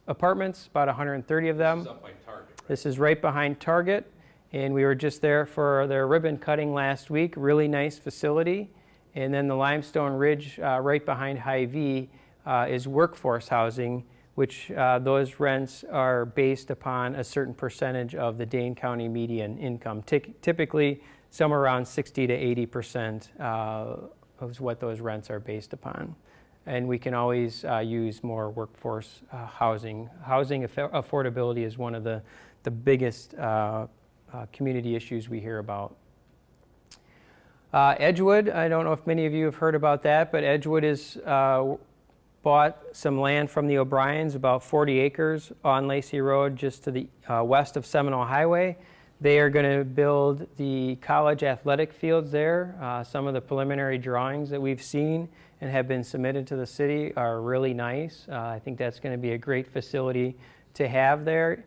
apartments, about 130 of them. This is up by Target, right? This is right behind Target, and we were just there for their ribbon cutting last week. Really nice facility. And then the Limestone Ridge right behind Hy-Vee is workforce housing, which those rents are based upon a certain percentage of the Dane County median income. Typically, somewhere around 60 to 80% of what those rents are based upon. And we can always use more workforce housing. Housing affordability is one of the biggest community issues we hear about. Edgewood, I don't know if many of you have heard about that, but Edgewood is bought some land from the O'Briens, about 40 acres on Lacey Road, just to the west of Seminole Highway. They are going to build the college athletic fields there. Some of the preliminary drawings that we've seen and have been submitted to the city are really nice. I think that's going to be a great facility to have there.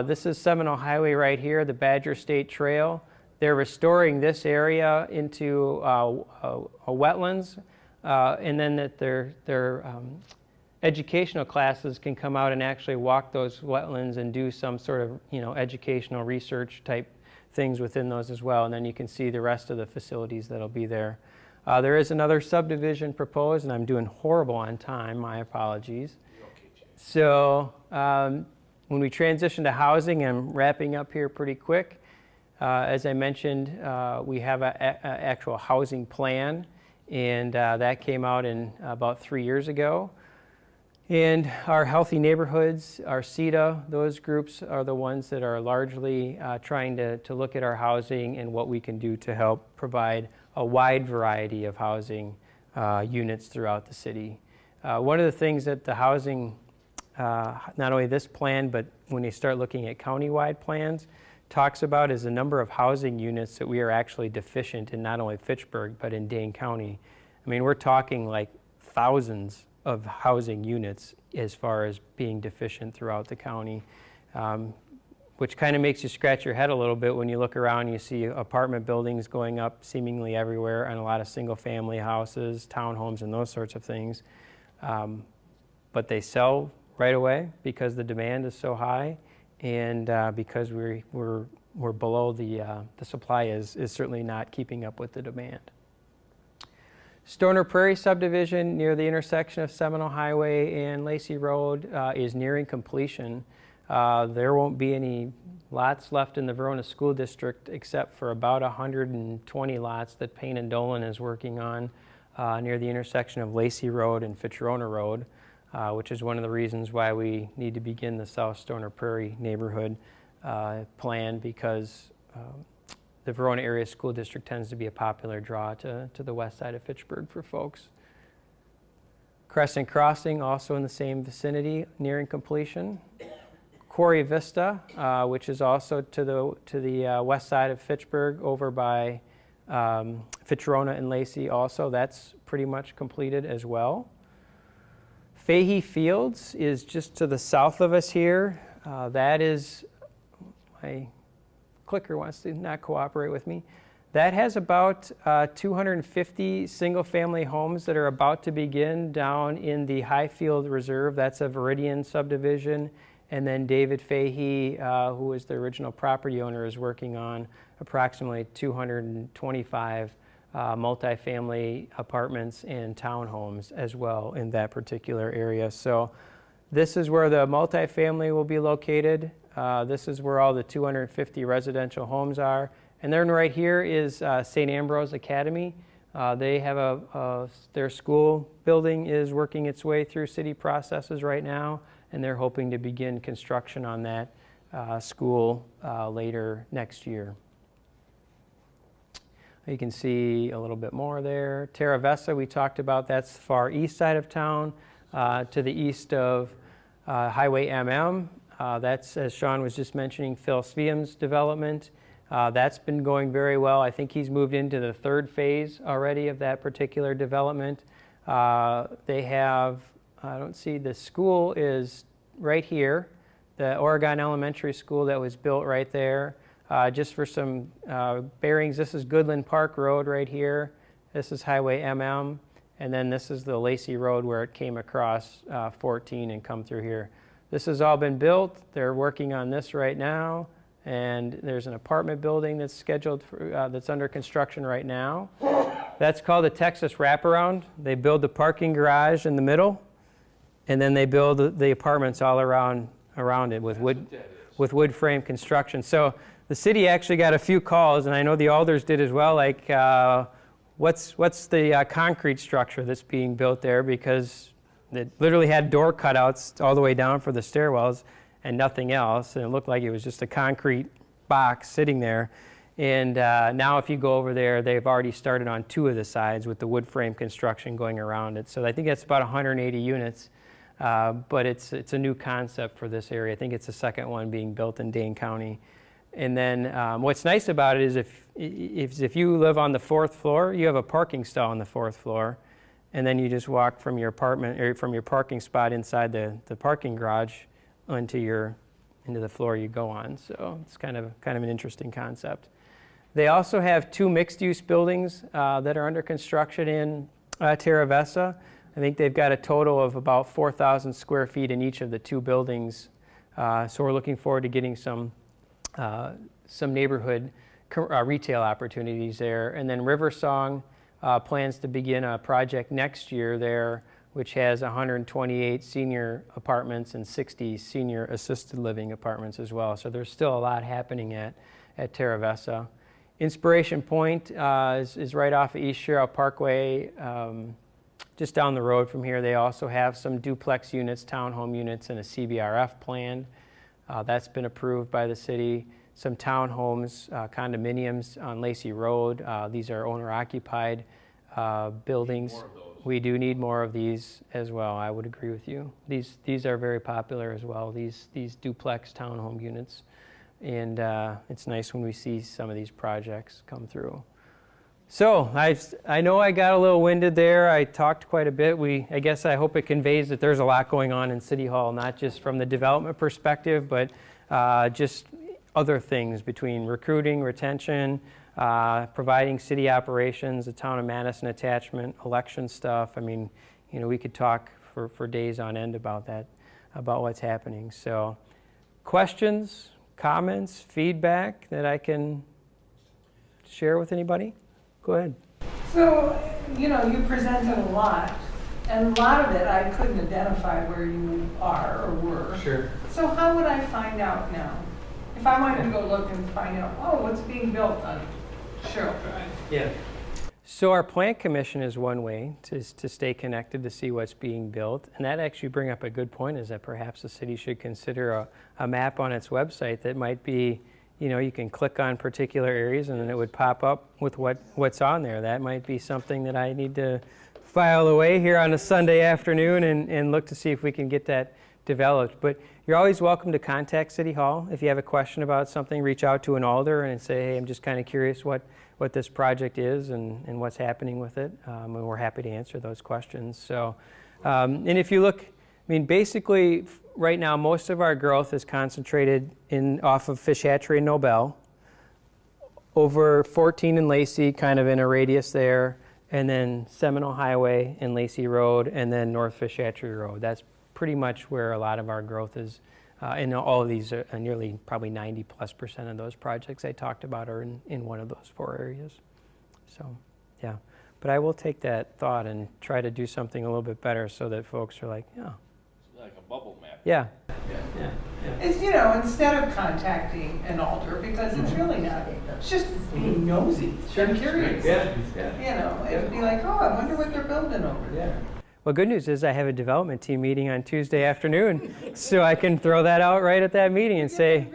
This is Seminole Highway right here, the Badger State Trail. They're restoring this area into a wetlands, and then that their educational classes can come out and actually walk those wetlands and do some sort of educational research type things within those as well. And then you can see the rest of the facilities that'll be there. There is another subdivision proposed, and I'm doing horrible on time. My apologies. So when we transition to housing, I'm wrapping up here pretty quick. As I mentioned, we have an actual housing plan, and that came out in about 3 years ago. And our healthy neighborhoods, our CETA, those groups are the ones that are largely trying to look at our housing and what we can do to help provide a wide variety of housing units throughout the city. One of the things that the housing, not only this plan, but when you start looking at countywide plans, talks about is the number of housing units that we are actually deficient in, not only Fitchburg, but in Dane County. I mean, we're talking like thousands of housing units as far as being deficient throughout the county, which kind of makes you scratch your head a little bit when you look around and you see apartment buildings going up seemingly everywhere and a lot of single-family houses, townhomes, and those sorts of things. But they sell right away because the demand is so high, and because we're below the supply is certainly not keeping up with the demand. Stoner Prairie subdivision near the intersection of Seminole Highway and Lacey Road is nearing completion. There won't be any lots left in the Verona School District except for about 120 lots that Payne and Dolan is working on near the intersection of Lacey Road and Fitchburg Road, which is one of the reasons why we need to begin the South Stoner Prairie neighborhood plan, because the Verona Area School District tends to be a popular draw to the west side of Fitchburg for folks. Crescent Crossing, also in the same vicinity, nearing completion. Quarry Vista, which is also to the west side of Fitchburg, over by Fitzrona and Lacey also. That's pretty much completed as well. Fahey Fields is just to the south of us here. That is, my clicker wants to not cooperate with me. That has about 250 single-family homes that are about to begin down in the Highfield Reserve. That's a Viridian subdivision. And then David Fahey, who was the original property owner, is working on approximately 225 multifamily apartments and townhomes as well in that particular area. So this is where the multifamily will be located. This is where all the 250 residential homes are. And then right here is St. Ambrose Academy. They have their school building is working its way through city processes right now, and they're hoping to begin construction on that school later next year. You can see a little bit more there. Terra Vesta, we talked about, that's the far east side of town, to the east of Highway MM. That's, as Sean was just mentioning, Phil Sviam's development. That's been going very well. I think he's moved into the third phase already of that particular development. They have, I don't see, the school is right here, the Oregon Elementary School that was built right there. Just for some bearings, this is Goodland Park Road right here. This is Highway MM. And then this is the Lacey Road where it came across 14 and come through here. This has all been built. They're working on this right now. And there's an apartment building that's scheduled for, that's under construction right now. That's called the Texas Wraparound. They build the parking garage in the middle, and then they build the apartments all around it with wood frame construction. So the city actually got a few calls, and I know the alders did as well, like what's the concrete structure that's being built there, because it literally had door cutouts all the way down for the stairwells and nothing else, and it looked like it was just a concrete box sitting there. And now if you go over there, they've already started on 2 of the sides with the wood frame construction going around it. So I think that's about 180 units, but it's a new concept for this area. I think it's the second one being built in Dane County. And then what's nice about it is if you live on the 4th floor, you have a parking stall on the 4th floor, and then you just walk from your apartment or from your parking spot inside the parking garage into the floor you go on. So it's kind of an interesting concept. They also have 2 mixed-use buildings that are under construction in Terra Vesta. I think they've got a total of about 4,000 square feet in each of the 2 buildings. So we're looking forward to getting some neighborhood retail opportunities there. And then Riversong plans to begin a project next year there, which has 128 senior apartments and 60 senior assisted living apartments as well. So there's still a lot happening at Terra Vesta. Inspiration Point is right off of East Sherrill Parkway, just down the road from here, they also have some duplex units, townhome units, and a CBRF planned. That's been approved by the city. Some townhomes, condominiums on Lacey Road. These are owner-occupied buildings. More of those. We do need more of these as well. I would agree with you. These are very popular as well. These duplex townhome units, and it's nice when we see some of these projects come through. So I know I got a little winded there. I talked quite a bit. I guess I hope it conveys that there's a lot going on in City Hall, not just from the development perspective, but just other things between recruiting, retention, providing city operations, the town of Madison attachment, election stuff. I mean, we could talk for days on end about that, about what's happening. So questions, comments, feedback that I can share with anybody? Go ahead. So, you presented a lot, and a lot of it I couldn't identify where you are or were. Sure. So how would I find out now? If I wanted to go look and find out, what's being built on Cheryl Drive? Yeah. So our plant commission is one way to stay connected to see what's being built. And that actually bring up a good point, is that perhaps the city should consider a map on its website that might be, you can click on particular areas and then it would pop up with what's on there. That might be something that I need to file away here on a Sunday afternoon and look to see if we can get that developed. But you're always welcome to contact City Hall. If you have a question about something, reach out to an alder and say, hey, I'm just kind of curious what this project is and what's happening with it. And we're happy to answer those questions. So, and if you look, basically right now, most of our growth is concentrated off of Fish Hatchery and Nobel, over 14 in Lacey, kind of in a radius there, and then Seminole Highway and Lacey Road, and then North Fish Hatchery Road. That's pretty much where a lot of our growth is. And all of these, nearly probably 90+% of those projects I talked about are in one of those 4 areas. So, yeah. But I will take that thought and try to do something a little bit better so that folks are like, yeah. Like a bubble map. Yeah. Yeah. It's, instead of contacting an alder, because it's really not, it's just being nosy, I'm curious. It'd be like, I wonder what they're building over there. Well, good news is I have a development team meeting on Tuesday afternoon, so I can throw that out right at that meeting and say,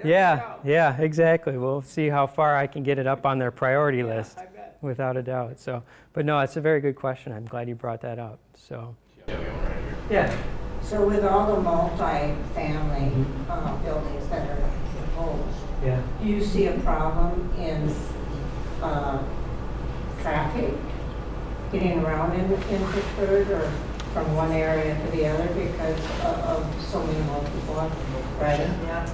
yeah, exactly. We'll see how far I can get it up on their priority list, without a doubt. So, but no, it's a very good question. I'm glad you brought that up. So, yeah. So with all the multi-family buildings that are proposed, do you see a problem in traffic getting around in Fitchburg or from one area to the other because of so many more people riding? Yeah.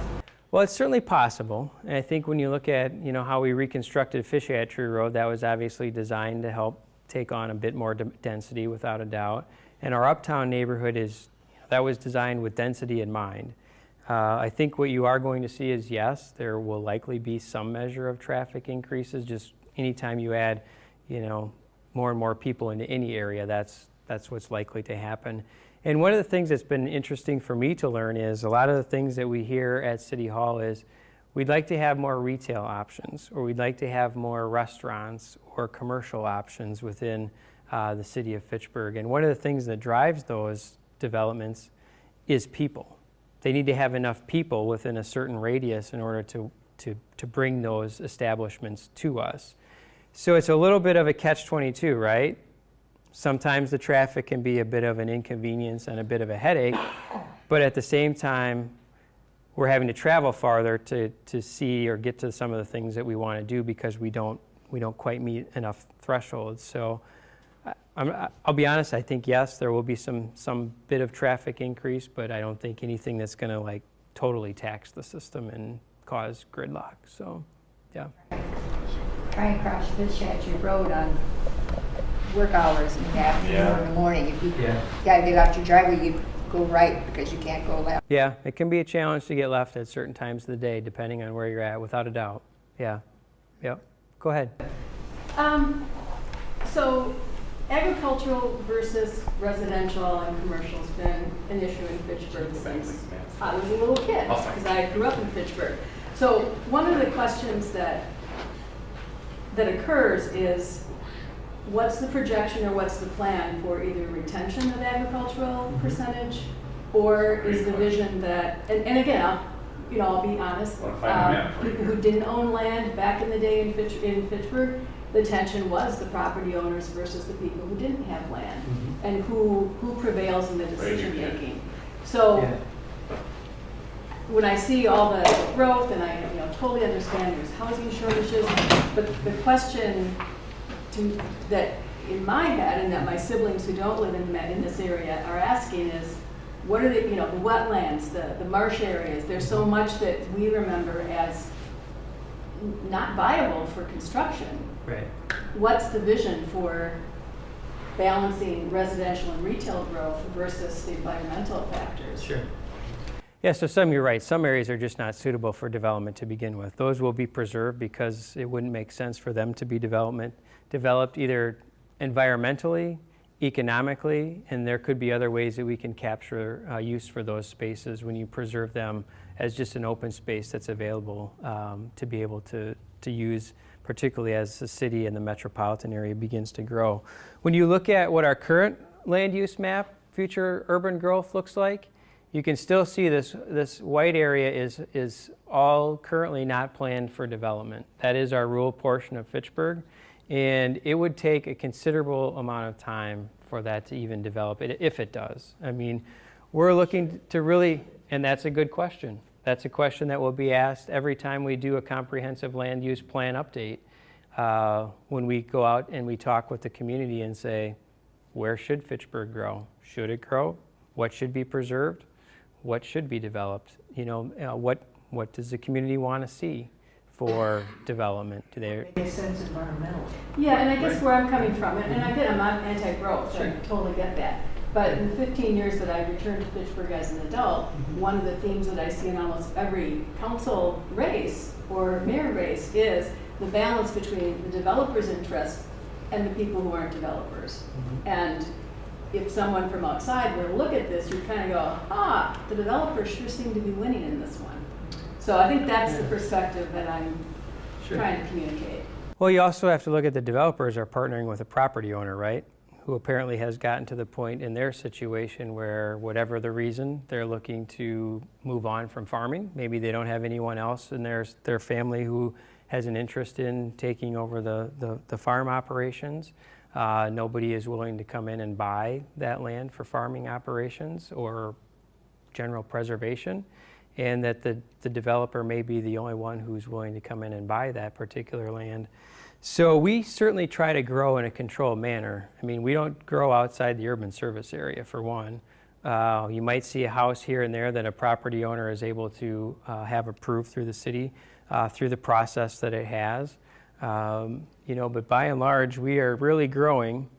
Well, it's certainly possible. And I think when you look at, how we reconstructed Fish Hatchery Road, that was obviously designed to help take on a bit more density, without a doubt. And our uptown neighborhood that was designed with density in mind. I think what you are going to see is, yes, there will likely be some measure of traffic increases. Just anytime you add, more and more people into any area, that's what's likely to happen. And one of the things that's been interesting for me to learn is a lot of the things that we hear at City Hall is we'd like to have more retail options, or we'd like to have more restaurants or commercial options within the city of Fitchburg. And one of the things that drives those developments is people. They need to have enough people within a certain radius in order to bring those establishments to us. So it's a little bit of a catch-22, right? Sometimes the traffic can be a bit of an inconvenience and a bit of a headache, but at the same time, we're having to travel farther to see or get to some of the things that we want to do because we don't quite meet enough thresholds. So I'll be honest, I think yes, there will be some bit of traffic increase, but I don't think anything that's going to totally tax the system and cause gridlock. So, yeah. Trying to cross Fish Hatchery Road on work hours in the afternoon or in the morning. If you gotta get out your driveway, you go right because you can't go left. Yeah, it can be a challenge to get left at certain times of the day, depending on where you're at, without a doubt. Yeah. Yep. Go ahead. So agricultural versus residential and commercial has been an issue in Fitchburg since I was a little kid, because I grew up in Fitchburg. So one of the questions that occurs is, what's the projection or what's the plan for either retention of agricultural percentage, or is the vision that, and again, I'll be honest, people who didn't own land back in the day in Fitchburg, the tension was the property owners versus the people who didn't have land, and who prevails in the decision making. So when I see all the growth, and I totally understand there's housing shortages, but the question that in my head, and that my siblings who don't live in this area are asking is, what are the wetlands, the marsh areas? There's so much that we remember as not viable for construction. Right. What's the vision for balancing residential and retail growth versus the environmental factors? Sure. Yeah, so you're right. Some areas are just not suitable for development to begin with. Those will be preserved because it wouldn't make sense for them to be developed either environmentally, economically, and there could be other ways that we can capture use for those spaces when you preserve them as just an open space that's available to be able to use, particularly as the city and the metropolitan area begins to grow. When you look at what our current land use map, future urban growth looks like, you can still see this white area is all currently not planned for development. That is our rural portion of Fitchburg, and it would take a considerable amount of time for that to even develop, if it does. I mean, we're looking to really, and that's a good question. That's a question that will be asked every time we do a comprehensive land use plan update, when we go out and we talk with the community and say, where should Fitchburg grow? Should it grow? What should be preserved? What should be developed? What does the community want to see for development? Do they Makes sense environmentally. Yeah, and I guess where I'm coming from, and I'm not anti-growth, so I totally get that. But in the 15 years that I've returned to Fitchburg as an adult, one of the themes that I see in almost every council race or mayor race is the balance between the developer's interest and the people who aren't developers. And if someone from outside were to look at this, you'd kind of go, the developers sure seem to be winning in this one. So I think that's the perspective that I'm trying to communicate. Well, you also have to look at the developers are partnering with a property owner, right? Who apparently has gotten to the point in their situation where, whatever the reason, they're looking to move on from farming. Maybe they don't have anyone else in their family who has an interest in taking over the farm operations. Nobody is willing to come in and buy that land for farming operations or general preservation, and that the developer may be the only one who's willing to come in and buy that particular land. So we certainly try to grow in a controlled manner. I mean, we don't grow outside the urban service area, for one. You might see a house here and there that a property owner is able to have approved through the city, through the process that it has. But by and large, we are really growing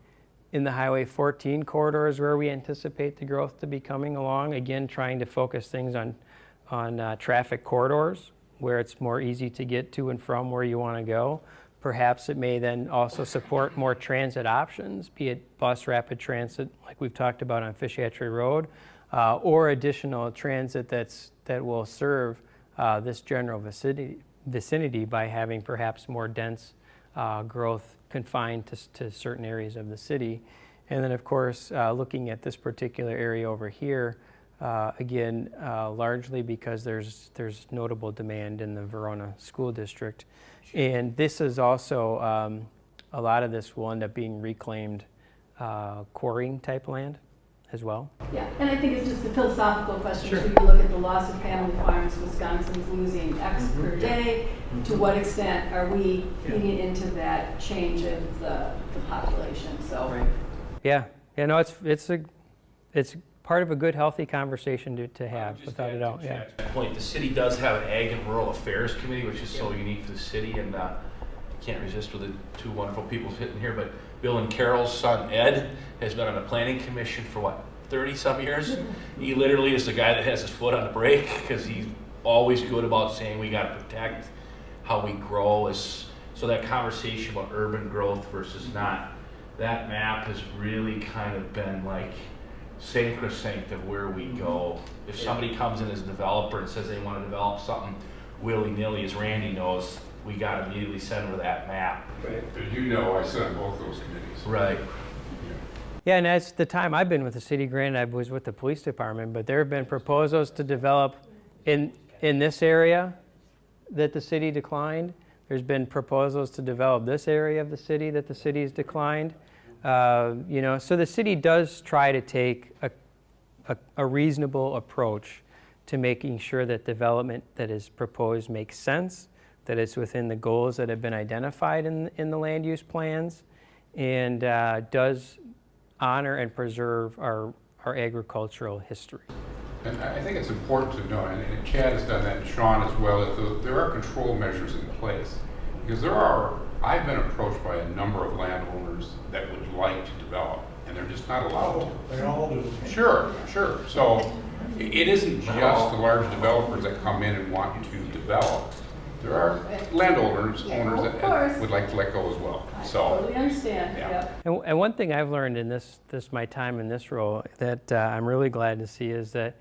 in the Highway 14 corridors where we anticipate the growth to be coming along. Again, trying to focus things on traffic corridors where it's more easy to get to and from where you want to go. Perhaps it may then also support more transit options, be it bus rapid transit like we've talked about on Fish Hatchery Road, or additional transit that will serve this general vicinity by having perhaps more dense growth confined to certain areas of the city. And then of course, looking at this particular area over here, again, largely because there's notable demand in the Verona School District. And this is also, a lot of this will end up being reclaimed quarrying type land as well. Yeah, and I think it's just a philosophical question. Sure. You look at the loss of family farms, Wisconsin's losing X per day. To what extent are we feeding into that change of the population? So. Right. Yeah, it's part of a good, healthy conversation to have, without a doubt. Yeah. Point. The city does have an Ag and Rural Affairs Committee, which is so unique for the city, and can't resist with the two wonderful people sitting here. But Bill and Carol's son Ed has been on the Planning Commission for 30-some years. He literally is the guy that has his foot on the brake because he's always good about saying we got to protect how we grow. So that conversation about urban growth versus not, that map has really kind of been like sacrosanct of where we go. If somebody comes in as a developer and says they want to develop something willy-nilly, as Randy knows, we got immediately sent over that map. As you know, I sit on both those committees. Right. Yeah, and that's the time I've been with the city. Granted, I was with the police department, but there have been proposals to develop in this area that the city declined. There's been proposals to develop this area of the city that the city's declined. So the city does try to take a reasonable approach to making sure that development that is proposed makes sense, that it's within the goals that have been identified in the land use plans, and does honor and preserve our agricultural history. And I think it's important to know, and Chad has done that, and Sean as well, that there are control measures in place. Because I've been approached by a number of landowners that would like to develop, and they're just not allowed to. They all do. Sure. So it isn't just the large developers that come in and want to develop. There are landowners, owners that would like to let go as well. I So, totally understand, yeah. yep. And one thing I've learned in this my time in this role that I'm really glad to see is that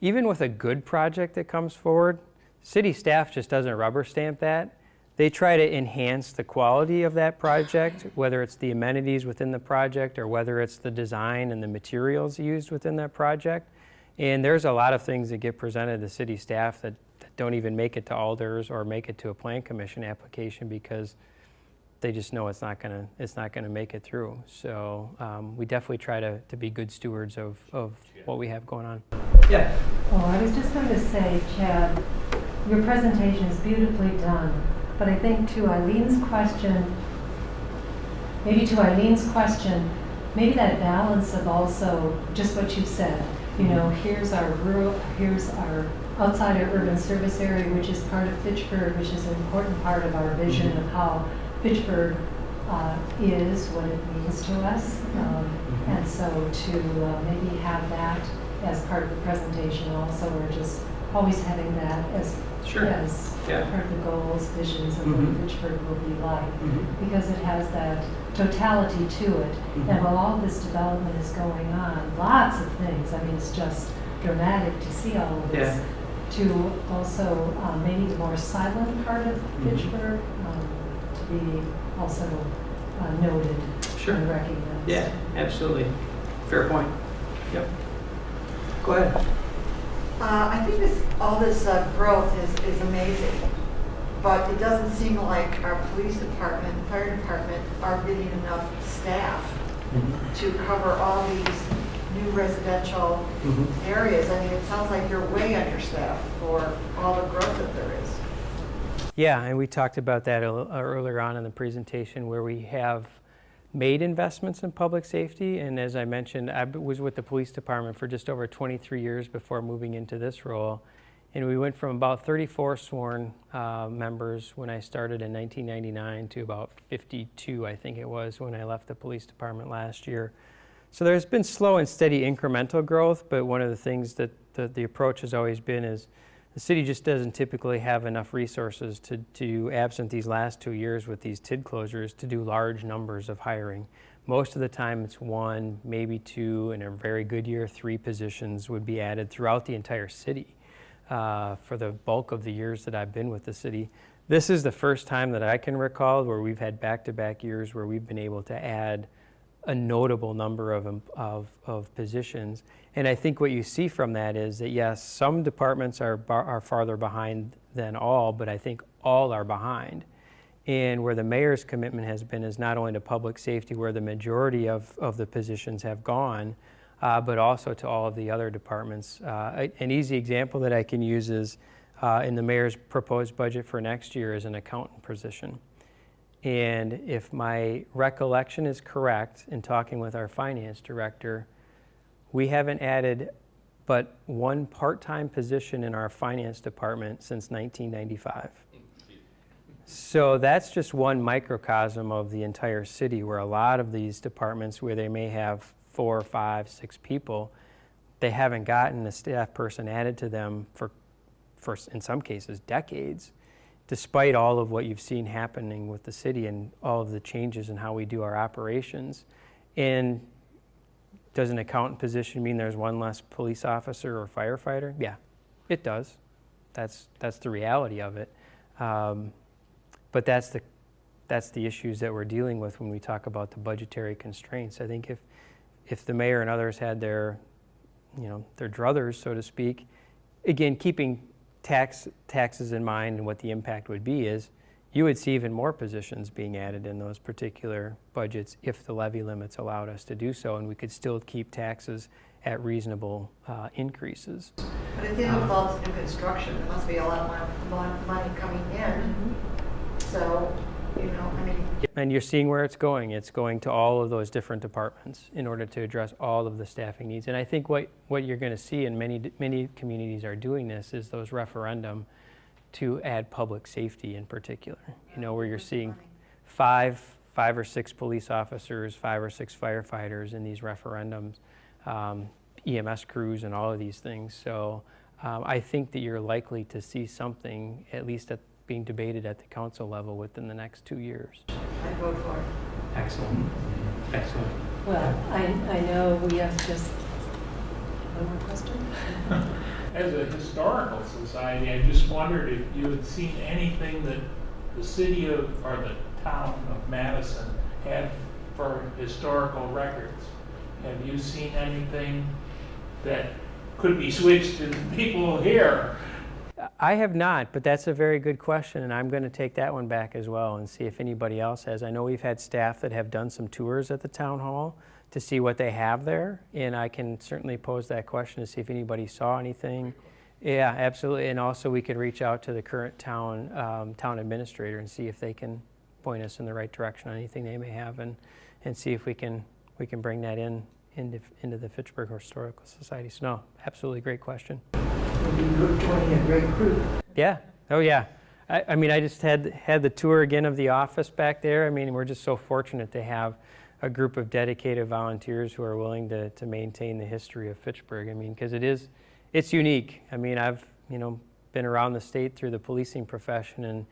even with a good project that comes forward, city staff just doesn't rubber stamp that. They try to enhance the quality of that project, whether it's the amenities within the project or whether it's the design and the materials used within that project. And there's a lot of things that get presented to city staff that don't even make it to Alders or make it to a plan commission application because they just know it's not gonna make it through. So we definitely try to be good stewards of what we have going on. Yeah. Oh, I was just going to say, Chad, your presentation is beautifully done, but I think to Eileen's question, maybe that balance of also just what you said, here's our outside our urban service area, which is part of Fitchburg, which is an important part of our vision of how Fitchburg is, what it means to us. And so to maybe have that as part of the presentation also, or just always having that as part of the goals, visions of what Fitchburg will be like, because it has that totality to it. And while all this development is going on, lots of things, I mean, it's just dramatic to see all of this, to also maybe the more silent part of Fitchburg to be also noted and recognized. Yeah, absolutely. Fair point. Yep. Go ahead. I think all this growth is amazing, but it doesn't seem like our police department, fire department are getting enough staff to cover all these new residential areas. I mean, it sounds like you're way understaffed for all the growth that there is. Yeah, and we talked about that earlier on in the presentation where we have made investments in public safety. And as I mentioned, I was with the police department for just over 23 years before moving into this role. And we went from about 34 sworn members when I started in 1999 to about 52, I think it was, when I left the police department last year. So there's been slow and steady incremental growth, but one of the things that the approach has always been is the city just doesn't typically have enough resources to absent these last 2 years with these TID closures, to do large numbers of hiring. Most of the time it's 1, maybe 2, in a very good year, 3 positions would be added throughout the entire city for the bulk of the years that I've been with the city. This is the first time that I can recall where we've had back-to-back years where we've been able to add a notable number of positions. And I think what you see from that is that, yes, some departments are farther behind than all, but I think all are behind. And where the mayor's commitment has been is not only to public safety, where the majority of the positions have gone, but also to all of the other departments. An easy example that I can use is in the mayor's proposed budget for next year is an accountant position. And if my recollection is correct in talking with our finance director, we haven't added but 1 part-time position in our finance department since 1995. So that's just one microcosm of the entire city, where a lot of these departments where they may have 4, 5, 6 people, they haven't gotten a staff person added to them for in some cases, decades, despite all of what you've seen happening with the city and all of the changes in how we do our operations. And does an accountant position mean there's 1 less police officer or firefighter? Yeah, it does. That's the reality of it. But that's the issues that we're dealing with when we talk about the budgetary constraints. I think if the mayor and others had their druthers, so to speak, again, keeping taxes in mind and what the impact would be is, you would see even more positions being added in those particular budgets if the levy limits allowed us to do so, and we could still keep taxes at reasonable increases. But if it involves new construction, there must be a lot more money coming in. So, I mean. And you're seeing where it's going. It's going to all of those different departments in order to address all of the staffing needs. And I think what you're going to see, and many communities are doing this, is those referendum to add public safety in particular. Where you're seeing five or six police officers, 5 or 6 firefighters in these referendums, EMS crews, and all of these things. So I think that you're likely to see something, at least being debated at the council level within the next 2 years. I vote for it. Excellent. Excellent. Well, I know we have just one more question. As a historical society, I just wondered if you had seen anything that the city or the town of Madison had for historical records. Have you seen anything that could be switched to people here? I have not, but that's a very good question, and I'm going to take that one back as well and see if anybody else has. I know we've had staff that have done some tours at the town hall to see what they have there, and I can certainly pose that question to see if anybody saw anything. Yeah, absolutely, and also we could reach out to the current town administrator and see if they can point us in the right direction on anything they may have, and see if we can bring that into the Fitchburg Historical Society. So no, absolutely great question. Joining a great group. Yeah. Oh, yeah. I mean, I just had the tour again of the office back there. I mean, we're just so fortunate to have a group of dedicated volunteers who are willing to maintain the history of Fitchburg. I mean, because it's unique. I mean, I've been around the state through the policing profession, and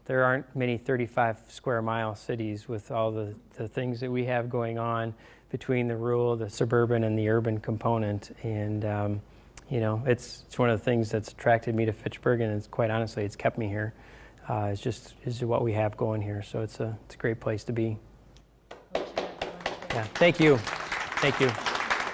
there aren't many 35 square mile cities with all the things that we have going on between the rural, the suburban, and the urban component. And it's one of the things that's attracted me to Fitchburg, and it's quite honestly, it's kept me here. Is what we have going here, so it's a great place to be. Yeah, thank you.